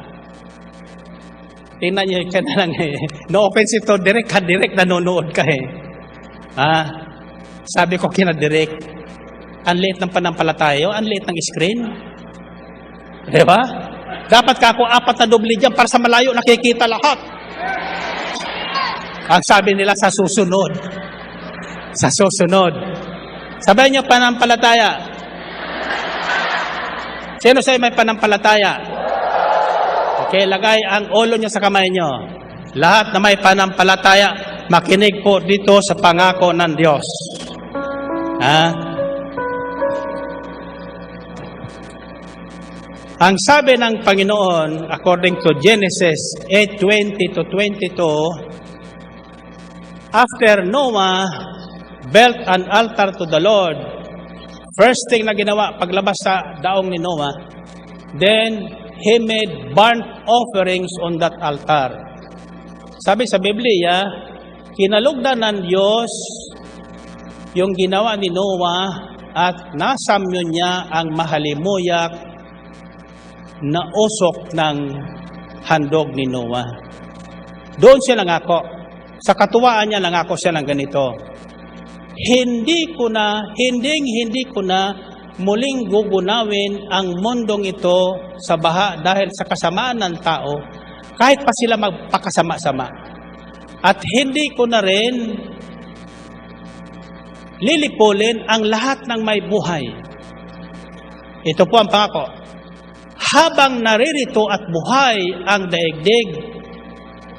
tingnan nyo ka na lang eh. No offense ito, direct nanonood ka eh. Sabi ko kina-direct, ang liit ng panampalataya, ang liit ng screen. Diba? Dapat kako 4 na dubli dyan para sa malayo nakikita lahat. Ang sabi nila sa susunod. Sa susunod. Sabihin nyo panampalataya. Sino sa'yo may panampalataya? Okay, lagay ang ulo nyo sa kamay nyo. Lahat na may panampalataya, makinig po dito sa pangako ng Diyos. Ang sabi ng Panginoon, according to Genesis 8:20-22, after Noah built an altar to the Lord, first thing na ginawa paglabas sa daong ni Noah, then he made burnt offerings on that altar. Sabi sa Biblia, kinalugdan ng Diyos yung ginawa ni Noah at nasamyo niya ang mahalimuyak na usok ng handog ni Noah. Doon siya nangako. Sa katuwaan niya nangako siya ng ganito. Hindi ko na muling gugunawin ang mundong ito sa baha dahil sa kasamaan ng tao, kahit pa sila magpakasama-sama. At hindi ko na rin lilipulin ang lahat ng may buhay. Ito po ang pangako. Habang naririto at buhay ang daigdig,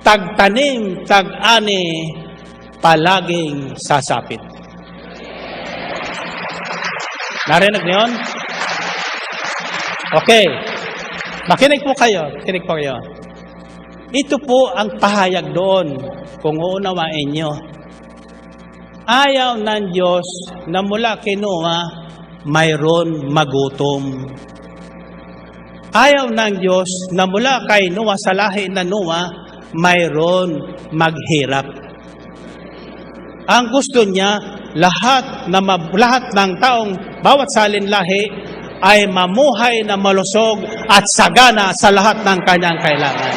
tagtanim, tag-ani, palaging sasapit. Narinig niyo yun? Okay. Makinig po kayo. Ito po ang pahayag doon kung uunawain nyo. Ayaw ng Diyos na mula kay Noah mayroon magutom. Ayaw ng Diyos na mula kay Noah sa lahi na Noah mayroon maghirap. Ang gusto niya, lahat ng taong bawat salinlahi ay mamuhay na malusog at sagana sa lahat ng kanyang kailangan.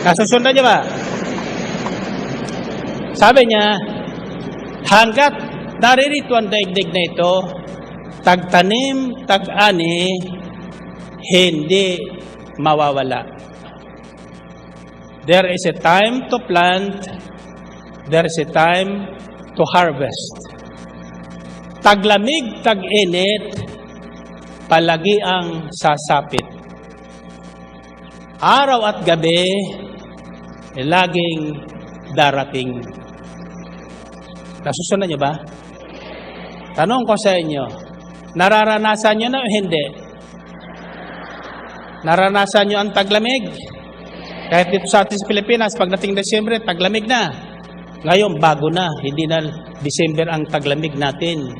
Nasusundan niyo ba? Sabi niya, hanggat naririto ang daigdig na ito, tagtanim, tag-ani, hindi mawawala. There is a time to plant, there is a time to harvest. Taglamig, tag-init, palagi ang sasapit. Araw at gabi, laging darating. Nasusunod niyo ba? Tanong ko sa inyo, nararanasan niyo na o hindi? Naranasan niyo ang taglamig? Kahit dito sa ating Pilipinas, pagdating Desyembre, taglamig na. Ngayon, bago na. Hindi na December ang taglamig natin.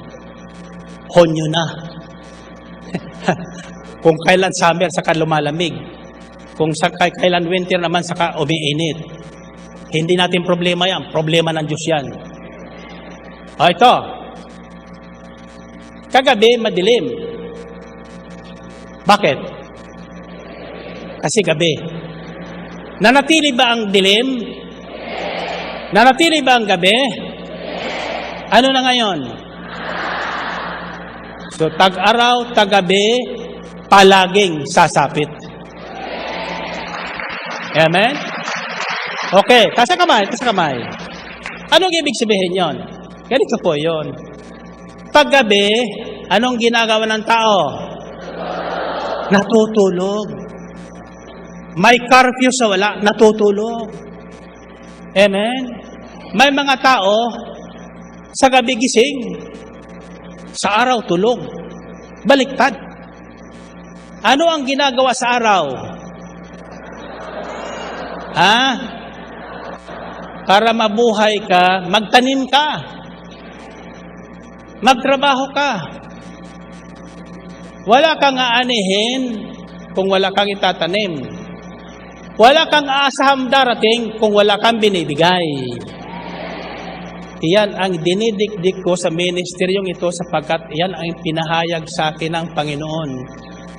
Honyo na. Kung kailan summer, saka lumalamig. Kung kailan winter naman, saka umiinit. Hindi natin problema yan. Problema ng Diyos yan. O ito. Kagabi, madilim. Bakit? Kasi gabi. Nanatili ba ang dilim? Nanatili ba ang gabi? Ano na ngayon? So, tag-araw, tag-gabi, palaging sasapit. Amen? Okay, tasa kamay, tasa kamay. Anong ibig sabihin yon? Ganito po yon. Paggabi, anong ginagawa ng tao? Natutulog. May curfew sa wala, natutulog. Amen? May mga tao, sa gabi gising, sa araw tulog. Baliktad. Ano ang ginagawa sa araw? Para mabuhay ka, magtanim ka. Magtrabaho ka. Wala kang aanihin kung wala kang itatanim. Wala kang aasahang darating kung wala kang binibigay. Iyan ang dinidikdik ko sa ministeryong ito sapagkat iyan ang pinahayag sa akin ng Panginoon.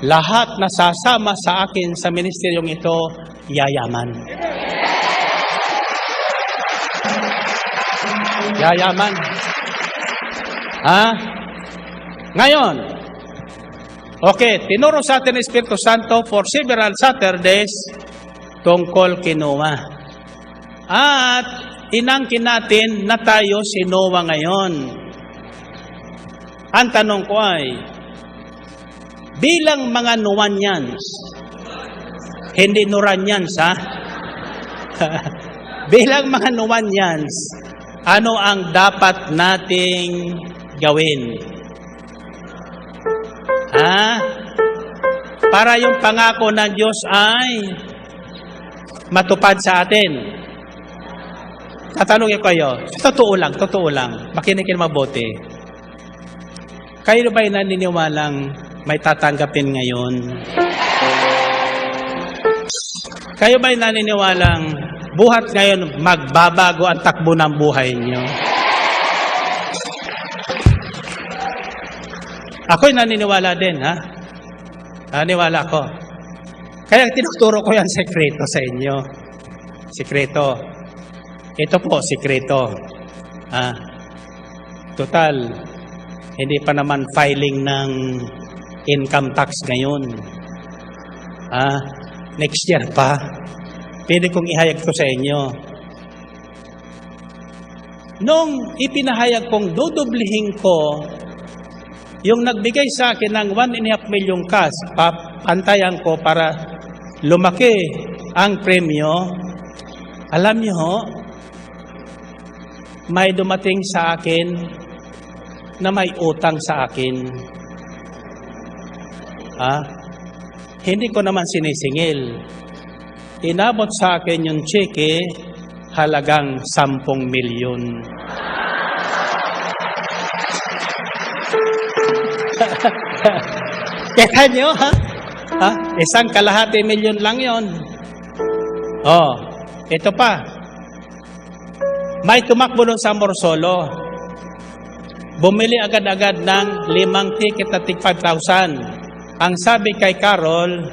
Lahat na sasama sa akin sa ministeryong ito, yayaman. Yayaman. Ngayon, okay, tinuro sa atin ng Espiritu Santo for several Saturdays tungkol kay Noah. At inangkin natin na tayo si Noah ngayon. Ang tanong ko ay, bilang mga Noanyans, hindi Noranyans, bilang mga Noanyans, ano ang dapat nating gawin? Para yung pangako ng Diyos ay matupad sa atin. Tatanungin ko kayo, totoo lang, makinig kayo mabuti. Kayo ba'y naniniwalang may tatanggapin ngayon? Kayo ba'y naniniwalang buhat ngayon magbabago ang takbo ng buhay niyo? Ako'y naniniwala din, Naniniwala ko. Kaya tinuturo ko yan sekreto sa inyo. Sekreto. Ito po, sekreto. Total, hindi pa naman filing ng income tax ngayon. Next year pa. Pwede kong ihayag to sa inyo. Nung ipinahayag kong dudublihin ko yung nagbigay sa akin ng 1.5 million cash, pantayan ko para lumaki ang premyo, alam niyo ho, may dumating sa akin na may utang sa akin. Hindi ko naman sinisingil. Inabot sa akin yung cheque halagang 10 milyon. Kita nyo, Isang kalahati milyon lang yon. Ito pa. May tumakbo doon sa Morsolo. Bumili agad-agad ng 5 ticket na tig 5,000. Ang sabi kay Carol,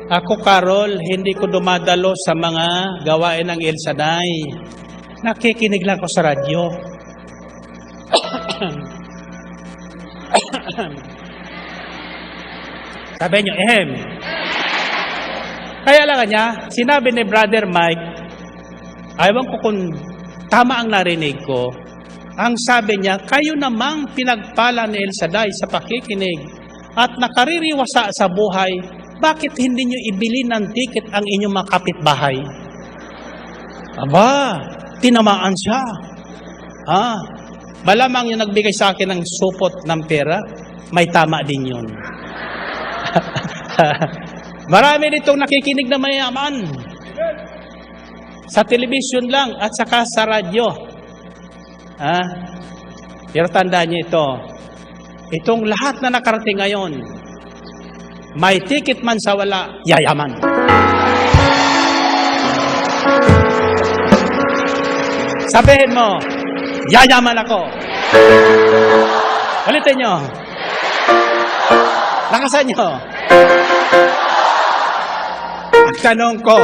ako Carol, hindi ko dumadalo sa mga gawain ng El Shaddai. Nakikinig lang ko sa radyo. Sabi niyo, Kaya lang niya, sinabi ni Brother Mike, ayaw ko kung tama ang narinig ko, ang sabi niya, kayo namang pinagpala ni El Shaddai sa pakikinig at nakaririwasa sa buhay, bakit hindi niyo ibili ng ticket ang inyong mga kapitbahay? Aba, tinamaan siya. Malamang yung nagbigay sa akin ng supot ng pera, may tama din yun. Marami ditong nakikinig na mayaman. Sa television lang at saka sa radyo. Pero tandaan niyo ito. Itong lahat na nakarating ngayon, may ticket man sa wala, yayaman. Sabihin mo, yayaman ako. Ulitin nyo. Lakasan nyo. Ang tanong ko,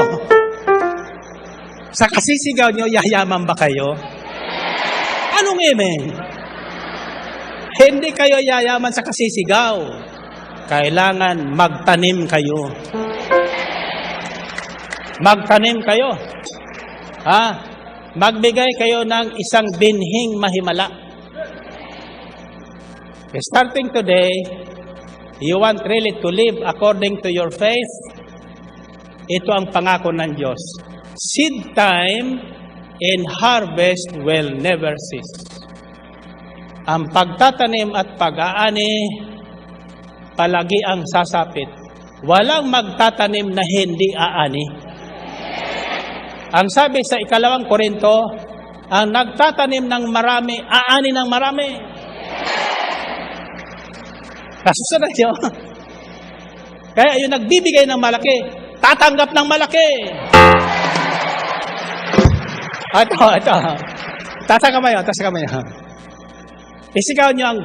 sa kasisigaw nyo, yayaman ba kayo? Anong amen? Hindi kayo yayaman sa kasisigaw. Kailangan magtanim kayo. Magtanim kayo. Magbigay kayo ng isang binhing mahimala. Starting today, you want really to live according to your faith? Ito ang pangako ng Diyos. Seed time and harvest will never cease. Ang pagtatanim at pag-aani, palagi ang sasapit. Walang magtatanim na hindi aani. Ang sabi sa 2 Korinto, ang nagtatanim ng marami, aani ng marami. Nasusunod nyo? Kaya yung nagbibigay ng malaki, tatanggap ng malaki. Ito. Taas kamay. Isigaw nyo ang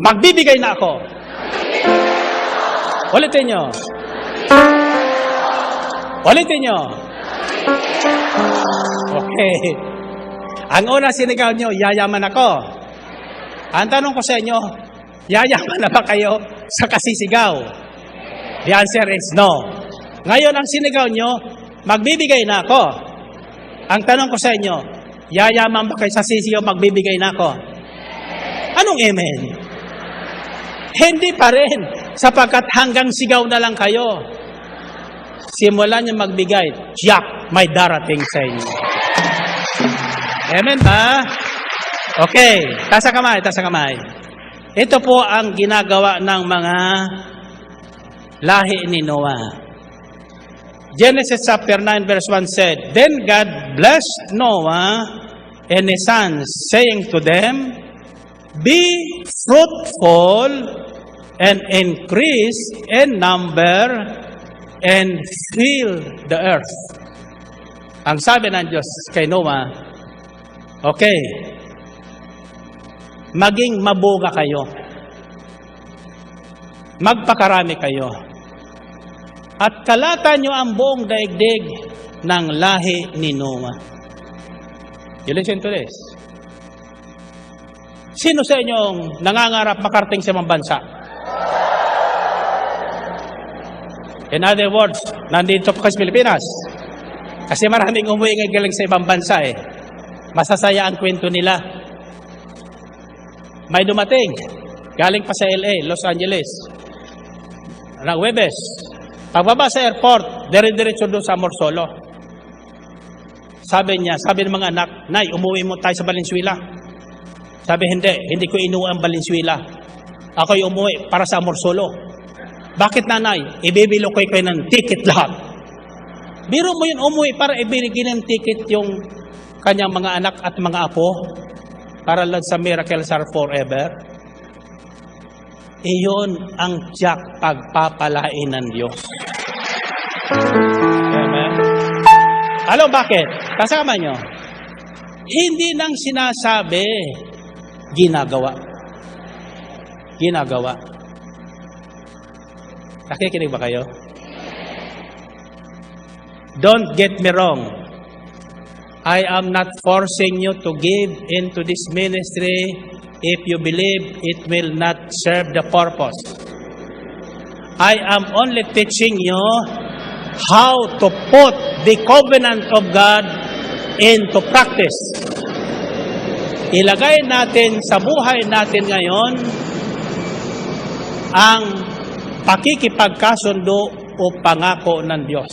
magbibigay na ako. Ulitin nyo. Okay. Ang una sinigaw nyo, yayaman ako. Ang tanong ko sa inyo, yayaman na ba kayo sa kasisigaw? The answer is no. Ngayon ang sinigaw nyo, magbibigay na ako. Ang tanong ko sa inyo, yayaman ba kayo sa sisigaw, magbibigay na ako? Anong amen? Hindi pa rin, sapagkat hanggang sigaw na lang kayo. Simulan niyo magbigay, tiyak, may darating sa inyo. Amen ba? Okay, taas ang kamay. Ito po ang ginagawa ng mga lahi ni Noah. Genesis chapter 9 verse 1 said, Then God blessed Noah and his sons, saying to them, Be fruitful and increase in number and fill the earth. Ang sabi ng Diyos kay Noah, okay, maging mabuga kayo. Magpakarami kayo. At kalatan nyo ang buong daigdig ng lahi ni Noah. You listen to this. Sino sa inyong nangangarap makarating sa ibang bansa? In other words, nandito po kayo sa Pilipinas. Kasi maraming umuwi ng galing sa ibang bansa eh. Masasaya ang kwento nila. May dumating, galing pa sa LA, Los Angeles. Ng Webes. Pagbaba sa airport, dire-diretso doon sa Amorsolo. Sabi niya, sabi ng mga anak, Nay, umuwi mo tayo sa Valenzuela. Sabi, hindi ko inuwi ang Valenzuela. Ako'y umuwi para sa Amorsolo. Bakit nanay? Ibibilo ko kayo ng ticket lahat. Biro mo yun umuwi para ibigin ng ticket yung kanyang mga anak at mga apo para lang sa miracles are forever. Iyon ang tiyak pagpapalain ng Diyos. Amen. Alam bakit? Kasama nyo. Hindi nang sinasabi, ginagawa. Nakikinig ba kayo? Don't get me wrong. I am not forcing you to give into this ministry if you believe it will not serve the purpose. I am only teaching you how to put the covenant of God into practice. Ilagay natin sa buhay natin ngayon ang pakikipagkasundo o pangako ng Diyos.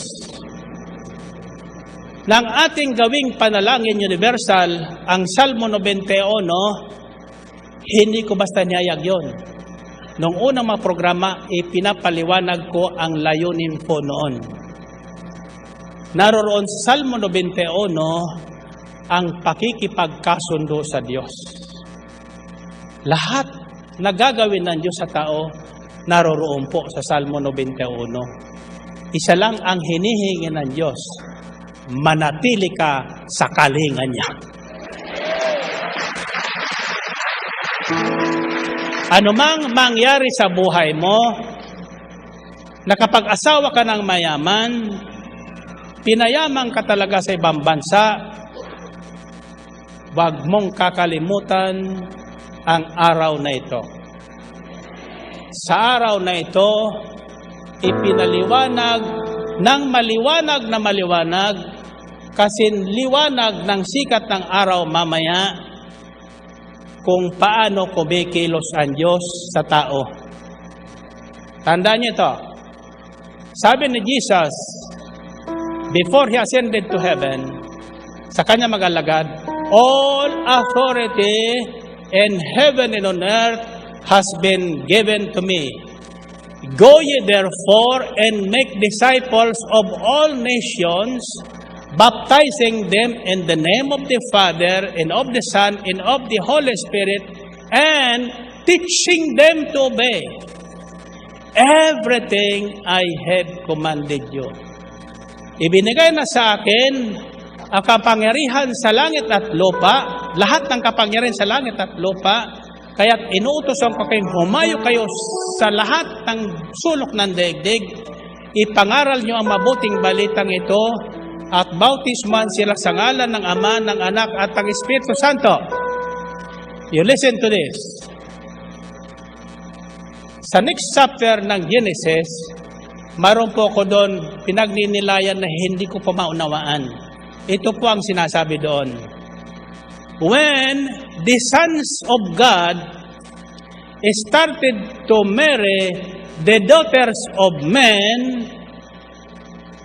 Nang ating gawing panalangin universal, ang Salmo 91, hindi ko basta niyayag yun. Noong unang mga programa, ipinapaliwanag ko ang layunin po noon. Naroroon sa Salmo 91, ang pakikipagkasundo sa Diyos. Lahat na gagawin ng Diyos sa tao, naroroon po sa Salmo 91. Isa lang ang hinihingi ng Diyos, manatili ka sa kalinga niya. Ano mang mangyari sa buhay mo, nakapag-asawa ka ng mayaman, pinayaman ka talaga sa ibang bansa, huwag mong kakalimutan ang araw na ito. Sa araw na ito, ipinaliwanag ng maliwanag na maliwanag, kasi liwanag ng sikat ng araw mamaya kung paano kumikilos ang Diyos sa tao. Tandaan niyo ito. Sabi ni Jesus, before He ascended to heaven, sa Kanya mag-alagad, all authority in heaven and on earth has been given to me. Go ye therefore and make disciples of all nations, baptizing them in the name of the Father, and of the Son, and of the Holy Spirit, and teaching them to obey everything I have commanded you. Ibinigay na sa akin ang kapangyarihan sa langit at lupa, lahat ng kapangyarihan sa langit at lupa, kaya't inuutosan ko kayong humayo kayo sa lahat ng sulok ng daigdig, ipangaral nyo ang mabuting balitang ito, at bautisman sila sa ngalan ng Ama, ng Anak, at ng Espiritu Santo. You listen to this. Sa next chapter ng Genesis, mayroon po ko doon pinagninilayan na hindi ko pa maunawaan. Ito po ang sinasabi doon. When the sons of God started to marry the daughters of men,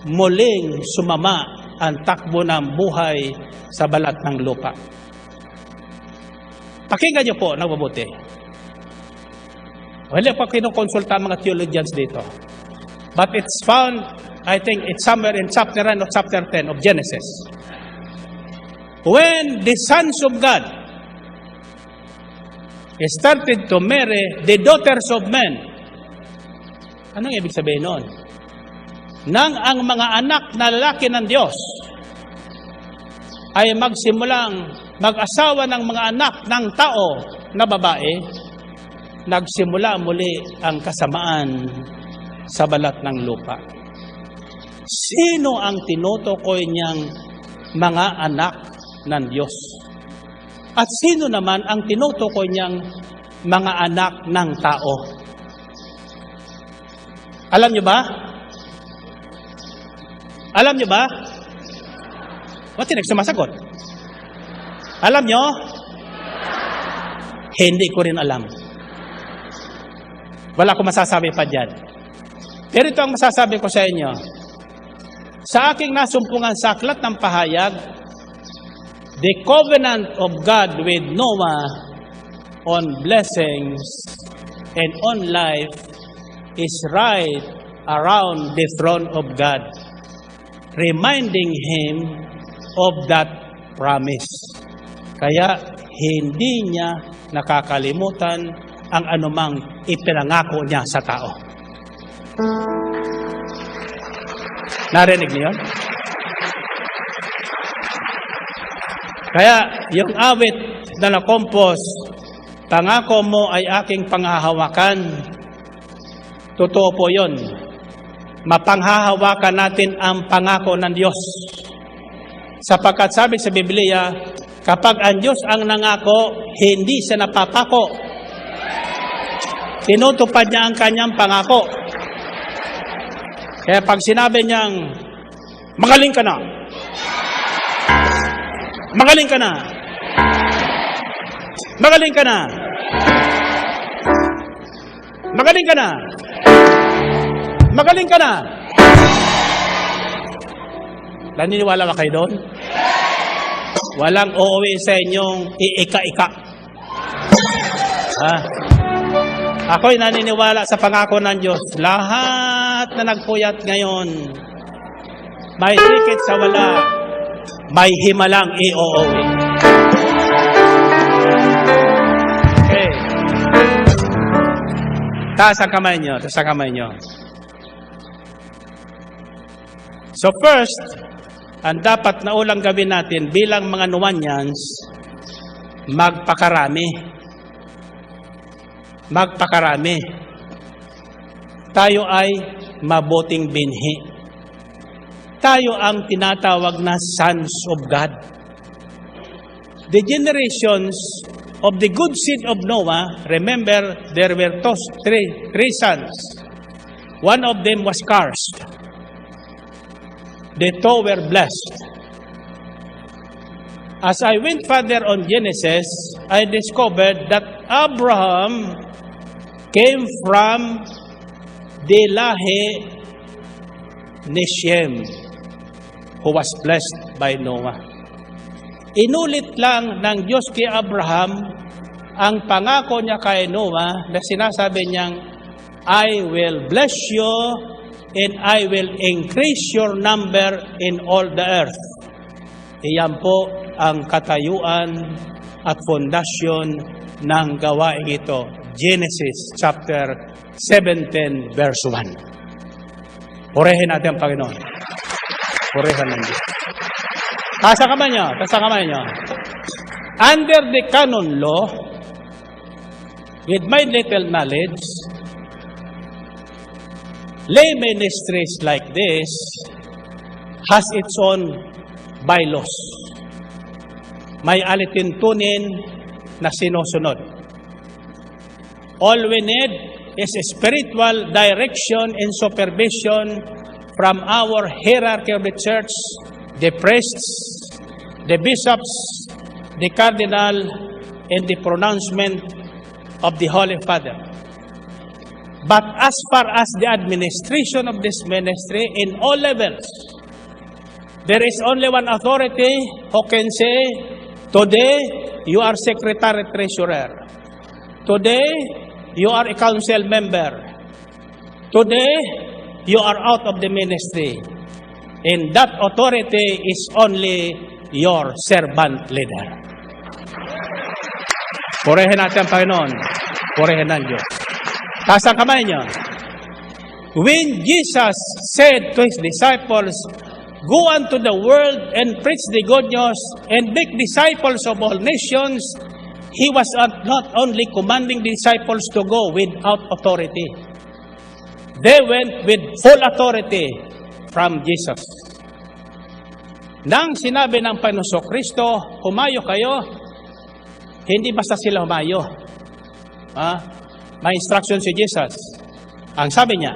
muling sumama ang takbo ng buhay sa balat ng lupa. Pakinggan niyo po ng mabuti. Wala pa kinukonsulta mga theologians dito. But it's found, I think it's somewhere in chapter 9 or chapter 10 of Genesis. When the sons of God started to marry the daughters of men, anong ibig sabihin noon? Nang ang mga anak na lalaki ng Diyos ay magsimulang mag-asawa ng mga anak ng tao na babae, nagsimula muli ang kasamaan sa balat ng lupa. Sino ang tinutukoy niyang mga anak ng Diyos? At sino naman ang tinutukoy niyang mga anak ng tao? Alam niyo ba? Alam niyo ba? Ba't nagsumasagot? Alam niyo? Hindi ko rin alam. Wala akong masasabi pa dyan. Pero ito ang masasabi ko sa inyo. Sa aking nasumpungan sa aklat ng pahayag, the covenant of God with Noah on blessings and on life is right around the throne of God, reminding him of that promise. Kaya hindi niya nakakalimutan ang anumang ipinangako niya sa tao. Narinig niyo yun? Kaya yung awit na nakompos, pangako mo ay aking panghahawakan. Totoo po yun. Mapanghahawakan natin ang pangako ng Diyos. Sapagkat sabi sa Biblia, kapag ang Diyos ang nangako, hindi siya napapako. Tinutupad niya ang kanyang pangako. Kaya pag sinabi niyang, magaling ka na. Magaling ka na. Magaling ka na. Magaling ka na. Magaling ka na. Naniniwala ba kayo doon? Walang uuwi sa inyong iika-ika. Ako'y naniniwala sa pangako ng Diyos. Lahat na nagpuyat ngayon, may ticket sa wala, may himalang iuuwi. Okay. Taas ang kamay nyo. Taas ang kamay nyo. So first, ang dapat na ulang gawin natin bilang mga Nuwanyans, magpakarami. magpakarami. Tayo ay mabuting binhi. Tayo ang tinatawag na sons of God. The generations of the good seed of Noah, remember, there were three sons. One of them was cursed. The two were blessed. As I went further on Genesis, I discovered that Abraham came from the lahi ni Shem, who was blessed by Noah. Inulit lang ng Diyos kay Abraham ang pangako niya kay Noah na sinasabi niyang, I will bless you and I will increase your number in all the earth. Iyan po ang katayuan at fondasyon ng gawain ito. Genesis chapter 17 verse 1. Purihin natin ang Panginoon. Purihin ng Diyos. Tasa kamay nyo. Under the canon law, with my little knowledge, lay ministries like this has its own bylaws. May alituntunin na sinusunod. All we need is a spiritual direction and supervision from our hierarchy of the church, the priests, the bishops, the cardinal, and the pronouncement of the Holy Father. But as far as the administration of this ministry in all levels, there is only one authority who can say, today you are secretary treasurer. Today you are a council member. Today you are out of the ministry. And that authority is only your servant leader. Purihin natin ang Panginoon. Purihin ng Diyos. Taas ang kamay niyo. When Jesus said to His disciples, go unto the world and preach the good news and make disciples of all nations, He was not only commanding the disciples to go without authority. They went with full authority from Jesus. Nang sinabi ng Panginoon Kristo, humayo kayo, hindi basta sila humayo. May instruction si Jesus. Ang sabi niya,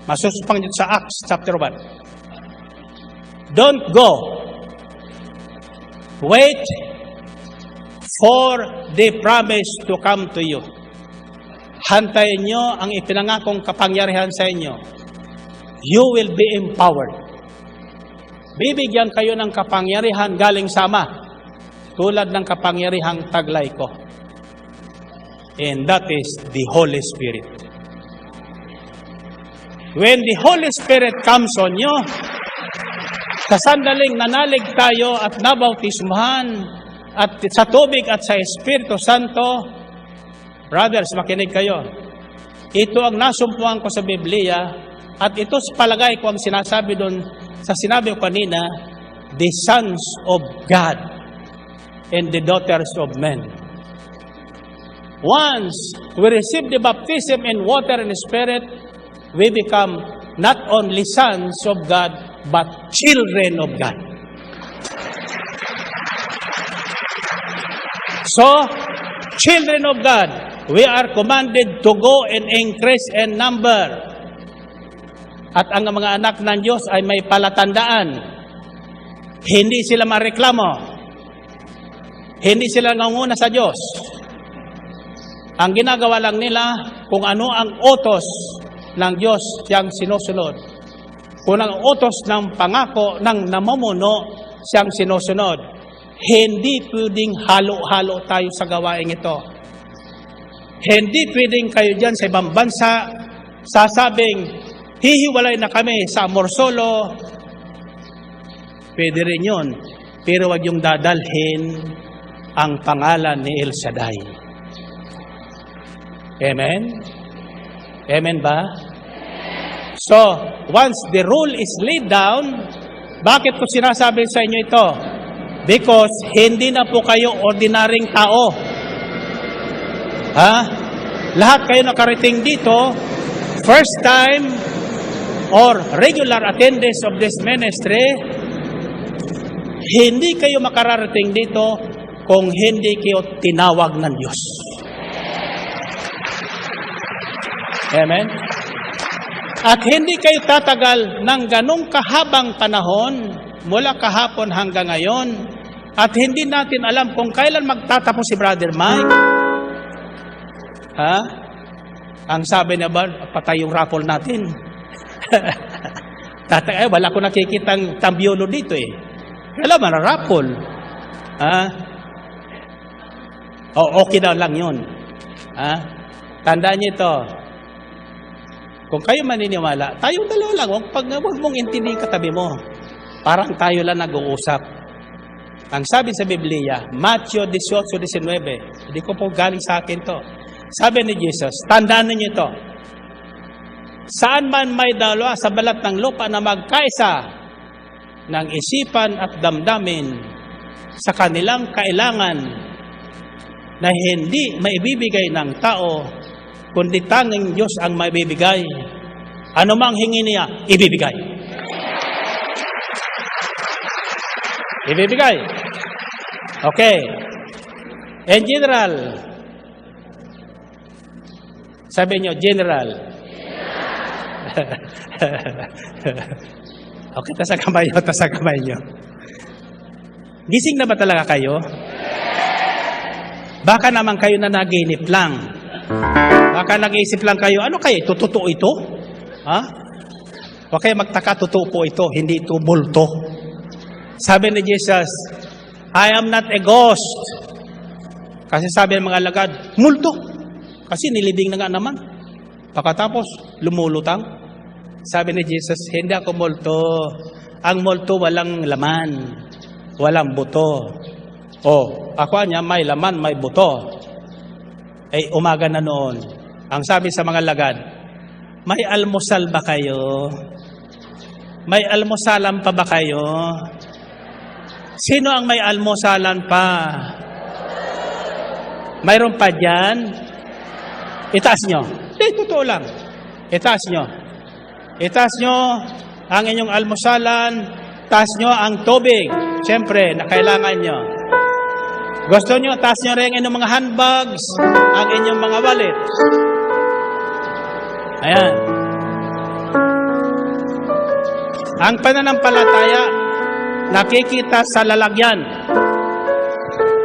masusupang sa Acts chapter 1. Don't go. Wait for the promise to come to you. Hantayin nyo ang ipinangakong kapangyarihan sa inyo. You will be empowered. Bibigyan kayo ng kapangyarihan galing sa Ama, tulad ng kapangyarihang taglay ko. And that is the Holy Spirit. When the Holy Spirit comes on you, sa sandaling nanalig tayo at nabautismuhan at sa tubig at sa Espiritu Santo, brothers, makinig kayo. Ito ang nasumpuan ko sa Biblia at ito sa palagay ko ang sinasabi doon sa sinabi ko kanina, the sons of God and the daughters of men. Once we receive the baptism in water and Spirit, we become not only sons of God, but children of God. So, children of God, we are commanded to go and increase in number. At ang mga anak ng Diyos ay may palatandaan. Hindi sila mareklamo. Hindi sila nangunguna sa Diyos. Ang ginagawa lang nila kung ano ang utos ng Diyos siyang sinusunod. Kung ang utos ng pangako ng namumuno siyang sinusunod. Hindi pwedeng halo-halo tayo sa gawain ito. Hindi pwedeng kayo dyan sa ibang bansa sasabing, hihiwalay na kami sa Amorsolo. Pwede rin yun. Pero wag yung dadalhin ang pangalan ni El Shaddai. Amen? Amen ba? So, once the rule is laid down, bakit ko sinasabi sa inyo ito? Because hindi na po kayo ordinaryong tao. lahat kayo nakarating dito, first time or regular attendance of this ministry, hindi kayo makararating dito kung hindi kayo tinawag ng Diyos. Amen? At hindi kayo tatagal ng ganong kahabang panahon mula kahapon hanggang ngayon at hindi natin alam kung kailan magtatapos si Brother Mike. Ha? Ang sabi niya ba, patay yung raffle natin. Wala ko nakikitang tambiolo dito eh. Alam mo, raffle. Ha? Okay na lang yun. Ha? Tandaan niyo ito. Kung kayo maniniwala, tayong dalawa lang. Huwag mong intindihin katabi mo. Parang tayo lang nag-uusap. Ang sabi sa Biblia, Matthew 18:19, hindi ko po galing sa akin to. Sabi ni Jesus, tandaan niyo ito. Saan man may dalawa sa balat ng lupa na magkaisa ng isipan at damdamin sa kanilang kailangan na hindi maibibigay ng tao, kundi tanging Diyos ang maibibigay. Ano mang hingi niya, ibibigay. Ibibigay. Okay. In general, sabi niyo, general. Okay, tasa kamay niyo. Gising na ba talaga kayo? Baka naman kayo na naginip lang. Baka nag-iisip lang kayo, ano kayo? Totoo ito? Ha? Okay, magtaka, totoo po ito. Hindi ito bulto. Sabi ni Jesus, I am not a ghost. Kasi sabi ng mga alagad, multo. Kasi nilibing na nga naman. Pagkatapos, lumulutang. Sabi ni Jesus, hindi ako multo. Ang multo walang laman. Walang buto. Ako niya, may laman, may buto. Umaga na noon. Ang sabi sa mga alagad, may almusal ba kayo? May almusalan pa ba kayo? Sino ang may almusalan pa? Mayroon pa dyan? Itaas nyo. Totoo lang. Itaas nyo. Itaas nyo ang inyong almusalan. Taas nyo ang tubig. Siyempre, na kailangan nyo. Gusto nyo, taas nyo rin ang inyong mga handbags, ang inyong mga wallet. Ayan. Ang pananampalataya, nakikita sa lalagyan.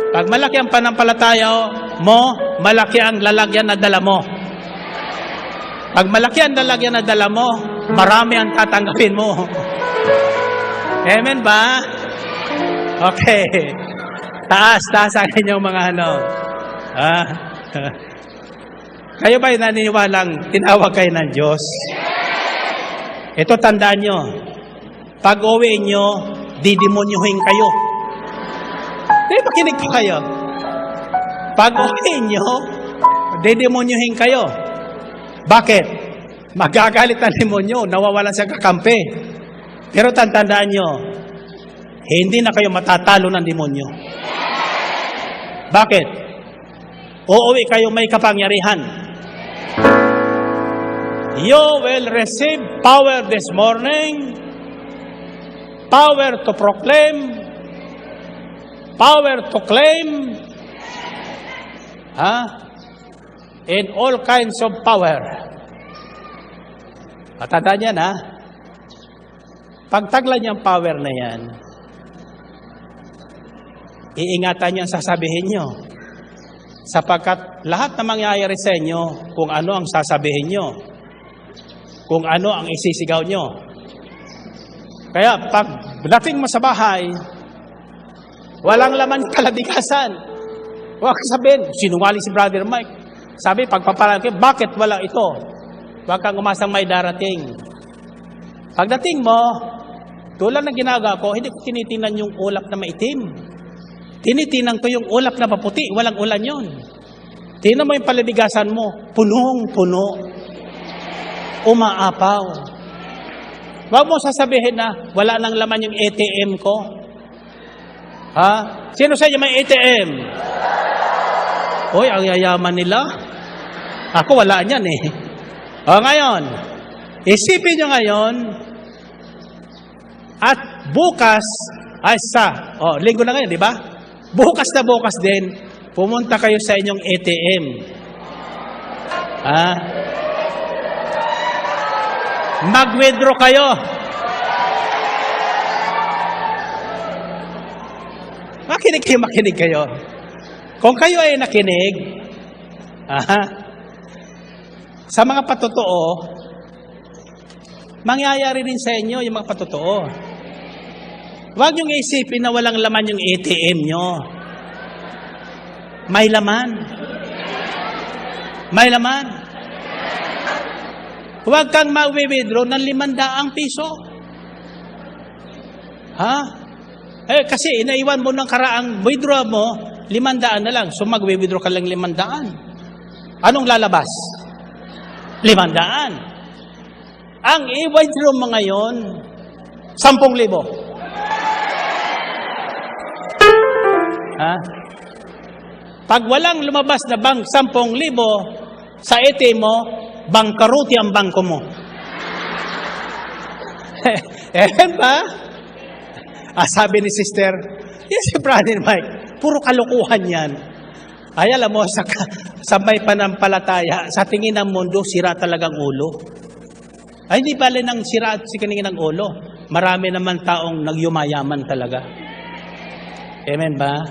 Pag malaki ang pananampalataya mo, malaki ang lalagyan na dala mo. Pag malaki ang lalagyan na dala mo, marami ang tatanggapin mo. Amen ba? Okay. Taas ang inyong mga ano. Kayo ba'y naniniwalang tinawag kayo ng Diyos? Ito tandaan nyo. Pag uwi nyo, didemonyohin kayo. Pakinig po kayo. Pag uwi nyo, didemonyohin kayo. Bakit? Magagalit ang demonyo, nawawalan sa kakampi. Pero tandaan nyo, hindi na kayo matatalo ng demonyo. Bakit? Uuwi kayo may kapangyarihan. You will receive power this morning, power to proclaim, power to claim, and all kinds of power. Matandaan yan, pagtaglan niyo ang power na yan, iingatan niyo ang sasabihin niyo. Sapagkat lahat na mangyayari sa inyo, kung ano ang sasabihin niyo, kung ano ang isisigaw niyo. Kaya pag dating mo sa bahay, walang laman kalabikasan. Huwag sabihin, sinungaling si Brother Mike. Sabi, pagpapalaki, bakit wala ito? Huwag kang umasang may darating. Pagdating mo, tulad ng ginagawa ko, hindi ko tinitingnan yung ulap na maitim. Tinitingnan ko yung ulap na maputi, walang ulan yun. Tingnan mo yung palabigasan mo, punong-puno, umaapaw. Huwag mo sasabihin na wala nang laman yung ATM ko. Sino sa inyo may ATM? Hoy, ang yayaman nila. Ako wala niyan eh. O ngayon, isipin nyo ngayon, at bukas, linggo na ngayon, di ba? Bukas na bukas din, pumunta kayo sa inyong ATM. Mag-withdraw kayo. Makinig kayo. Kung kayo ay nakinig, sa mga patotoo, mangyayari din sa inyo yung mga patotoo. Huwag niyong isipin na walang laman yung ATM nyo. May laman. May laman. Huwag kang mag-withdraw ng 500 piso. Kasi inaiwan mo ng karaang withdraw mo, 500 na lang. So mag-withdraw ka lang 500. Anong lalabas? 500. Ang i-withdraw mo ngayon, 10,000. Pag walang lumabas na 10,000 sa ATM mo, bangkaruti ang bangko mo. Ba? Sabi ni sister, yes, si Brother Mike, puro kalukuhan yan. Ay, alam mo, sa may panampalataya, sa tingin ng mundo, sira talagang ulo. Ay, hindi pala nang sira at sikaningin ng ulo. Marami naman taong nagyumayaman talaga. Amen ba?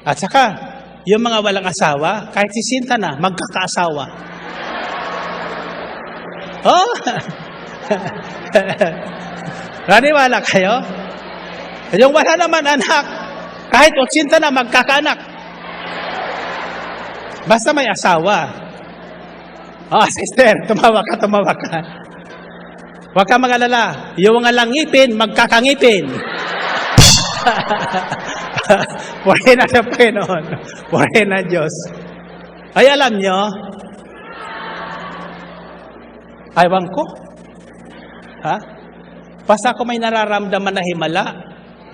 At saka, yung mga walang asawa, kahit si Sinta na, magkakaasawa. Oh! Naniwala kayo? Yung wala naman anak, kahit 80 na, magkakaanak. Basta may asawa. Sister, tumawa ka. Huwag ka mag-alala. Yung mga langipin, magkakangipin. Puri na sa Panginoon. Puri na Diyos. Ay, alam nyo, aywan ko. Basta ako may nararamdaman na himala,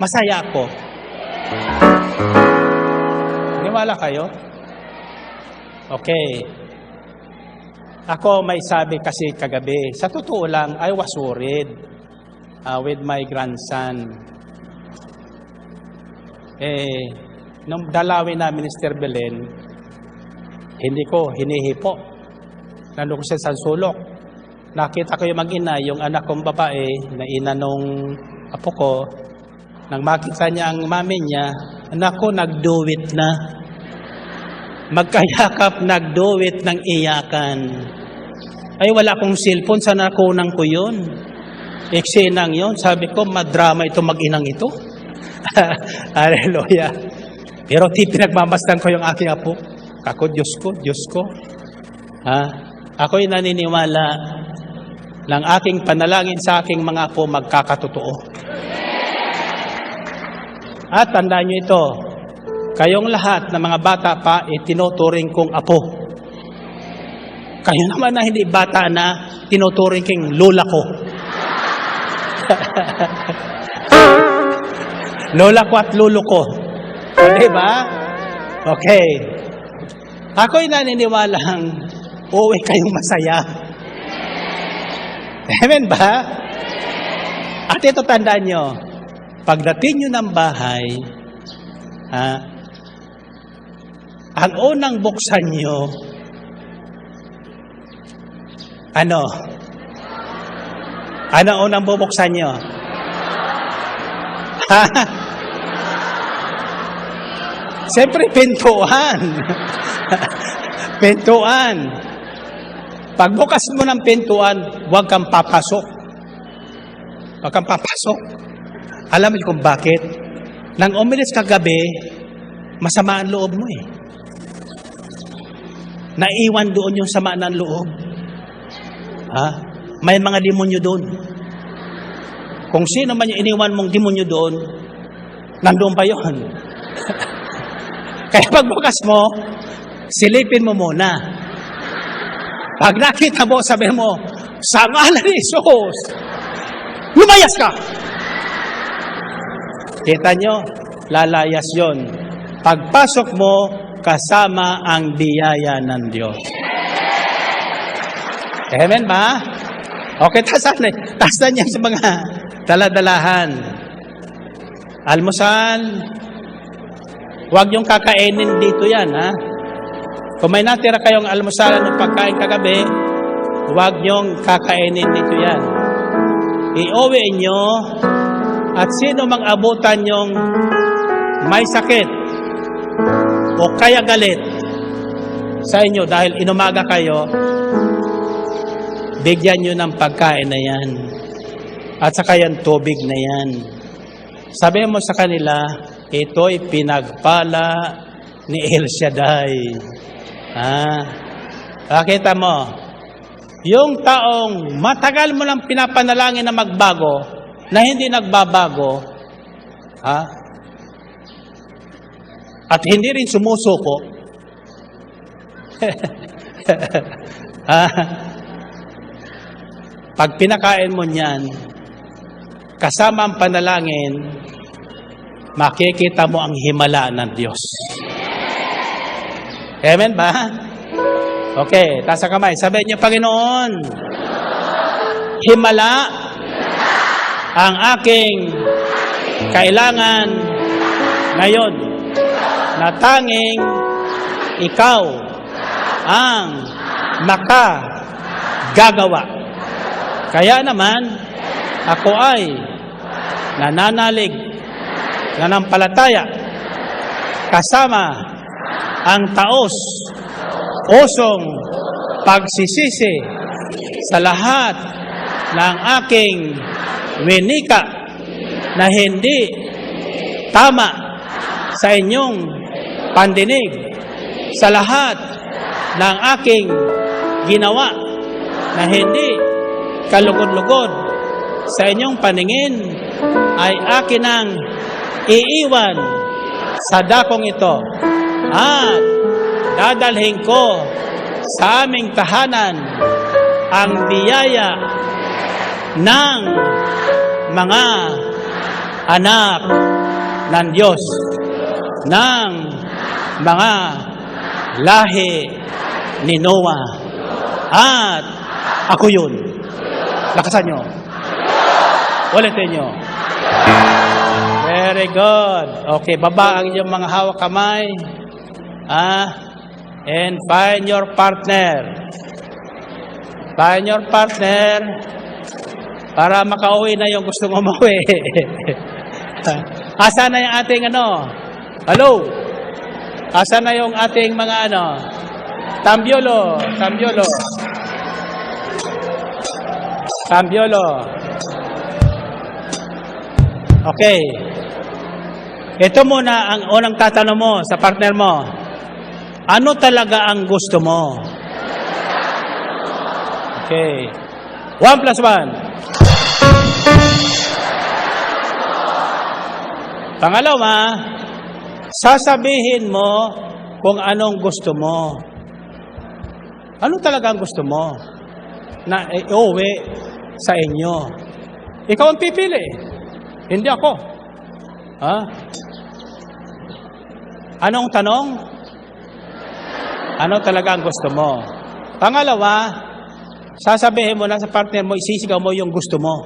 masaya ako. Niwala kayo? Okay. Ako may sabi kasi kagabi, sa totoo lang, I was worried with my grandson. Nung dalawin na Minister Belen, hindi ko hinihipo. Nandun ko sa Sulok. Nakita ko yung mag-ina, yung anak kong babae, na ina nung apo ko, nang makita niya ang mami niya, anak ko, nag-do-it na. Magkayakap, nag-do-it ng iyakan. Ay, wala akong cellphone, sana nakunan ko yun. Eksenang yun, sabi ko, madrama ito mag-inang ito. Hallelujah. Pero pinagmamasdan ko yung aking apo. Ako, Diyos ko. Ako'y naniniwala ng aking panalangin sa aking mga apo magkakatotoo. At tandaan nyo ito, kayong lahat na mga bata pa, tinuturing kong apo. Kayo naman na hindi bata na, tinuturing kong lola ko. Lola ko at lolo ko. Diba? Okay. Ako'y naniniwalang uuwi kayong masaya. Amen ba? At ito tandaan nyo, pagdating nyo ng bahay, ang unang buksan nyo, ano unang bubuksan nyo? Siyempre, pintuan. Pintuan. Pagbukas mo ng pintuan, huwag kang papasok. Huwag kang papasok. Alam mo kung bakit? Nang umilis kagabi, masama ang loob mo eh. Naiwan doon yung sama ng loob. May mga demonyo doon. Kung sino man yung iniwan mong demonyo doon, nandoon pa yun. Kaya pagbukas mo, silipin mo muna. Pag nakita mo, sabi mo, sa ngalan ni Jesus, lumayas ka! Kita nyo, lalayas yon. Pagpasok mo, kasama ang biyaya ng Diyos. Amen ba? Okay, tasan niya sa mga daladalahan. Almusal, huwag yung kakainin dito yan, ha? Kung may natira kayong almusal ng pagkain kagabi, huwag niyong kakainin dito yan. I-uwi nyo, at sino mang abutan yung may sakit o kaya galit sa inyo dahil inumaga kayo, bigyan nyo ng pagkain na yan. At saka yan, tubig na yan. Sabihin mo sa kanila, ito'y pinagpala ni El Shaddai. Nakita mo, yung taong matagal mo lang pinapanalangin na magbago, na hindi nagbabago, at hindi rin sumusuko, pag pinakain mo niyan, kasama ang panalangin, makikita mo ang himala ng Diyos. Amen ba? Okay, taas ang kamay. Sabihin niyo, Panginoon, himala ang aking kailangan ngayon na tanging ikaw ang makagagawa. Kaya naman, ako ay nananalig, nanampalataya, kasama ang taos-pusong pagsisisi sa lahat ng aking winika na hindi tama sa inyong pandinig, sa lahat ng aking ginawa na hindi kalugod-lugod sa inyong paningin, ay akin ang iiwan sa dakong ito at dadalhin ko sa aming tahanan ang biyaya ng mga anak ng Diyos, ng mga lahi ni Noah. At ako yun. Lakasan nyo. Ulitin nyo. Very good. Okay, baba ang inyong mga hawak kamay. And find your partner. Find your partner para makauwi na yung gusto mo umuwi. Asa na yung ating Hello? Asa na yung ating mga Tambiolo. Okay. Ito muna ang unang tatanong mo sa partner mo. Ano talaga ang gusto mo? Okay. 1 plus 1. Pangalawa, sasabihin mo kung anong gusto mo. Ano talaga ang gusto mo na iuwi sa inyo? Ikaw ang pipili. Hindi ako. Anong tanong? Ano talaga ang gusto mo? Pangalawa, sasabihin mo na sa partner mo, isisigaw mo yung gusto mo.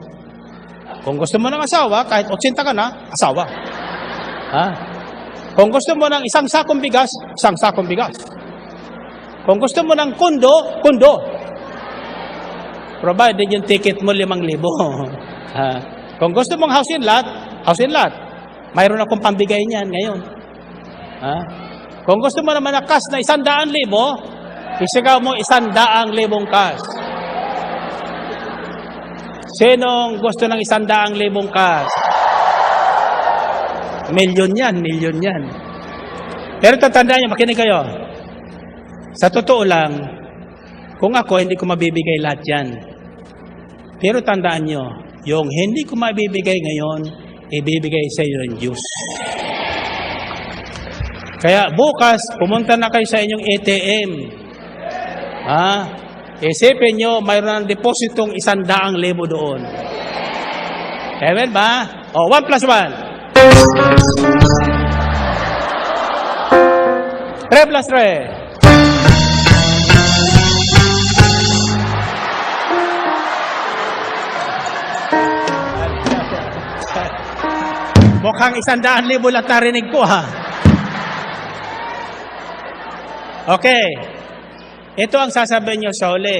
Kung gusto mo ng asawa, kahit 80 ka na, asawa. Kung gusto mo ng isang sakong bigas, isang sakong bigas. Kung gusto mo ng kundo, kundo. Provided yung ticket mo 5,000. Kung gusto mong house and lot, house and lot. Mayroon akong pambigay niyan ngayon. Kung gusto mo naman na cash na 100,000, isigaw mo 100,000 cash. Sinong gusto ng 100,000 cash? Milyon yan. Pero tatandaan nyo, makinig kayo. Sa totoo lang, kung ako, hindi ko mabibigay lahat yan. Pero tandaan nyo, yung hindi ko mabibigay ngayon, ibibigay sa iyo ng Diyos. Kaya bukas, pumunta na kayo sa inyong ATM. Isipin nyo, mayroon ng depositong 100,000 doon. Amen ba? 1 plus 1. 3 plus 3. Mukhang 100,000 lang narinig ko, ha? Okay. Ito ang sasabihin nyo sa uli.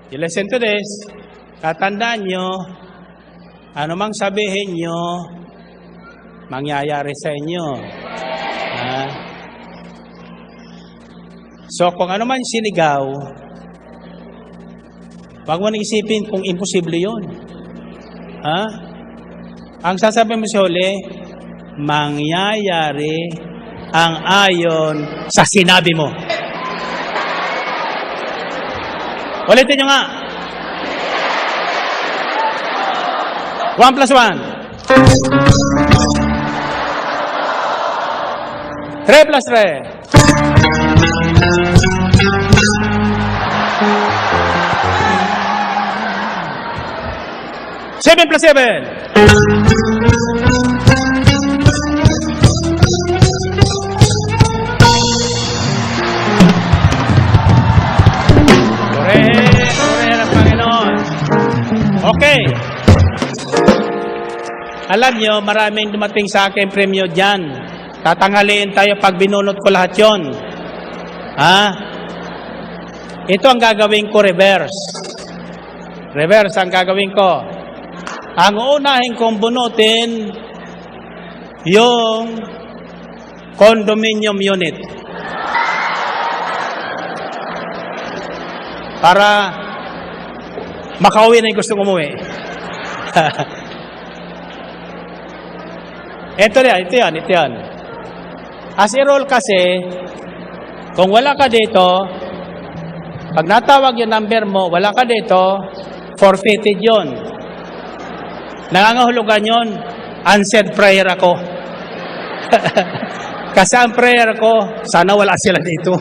You listen to this. Tatandaan nyo, ano mang sabihin nyo, mangyayari sa inyo. Ha? So, kung ano man sinigaw, wag mo nang isipin kung imposible yun. Ha? Ang sasabihin mo sa uli, mangyayari ang ayon sa sinabi mo. Ulitin nyo nga. 1 plus 1. 3 plus 3. 7 plus 7. Purihin ang Panginoon. Okay. Alam nyo, maraming dumating sa akin premyo dyan. Tatangaliin tayo pag binunot ko lahat yon. Ha? Ito ang gagawin ko, reverse. Reverse ang gagawin ko. Ang unahin kong bunutin, yung condominium unit. Para makauwi na yung gustong umuwi. Ito yan. As a rule kasi, kung wala ka dito, pag natawag yung number mo, wala ka dito, forfeited yun. Nangangahulugan yun, answered prayer ako. Kasi ang prayer ko, sana wala sila dito.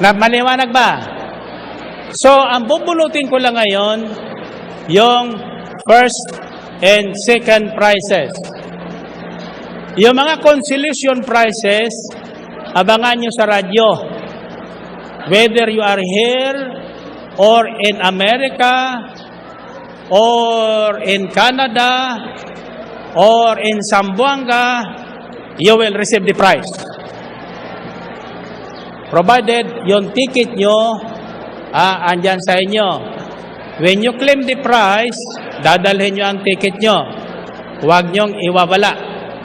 Maliwanag ba? So, ang bubulutin ko lang ngayon, yung first and second prizes. Yung mga consolation prizes, abangan nyo sa radyo. Whether you are here, or in America, or in Canada, or in Zamboanga, you will receive the prize. Provided yung ticket nyo, andyan sa inyo. When you claim the prize, dadalhin nyo ang ticket nyo. Huwag nyong iwawala.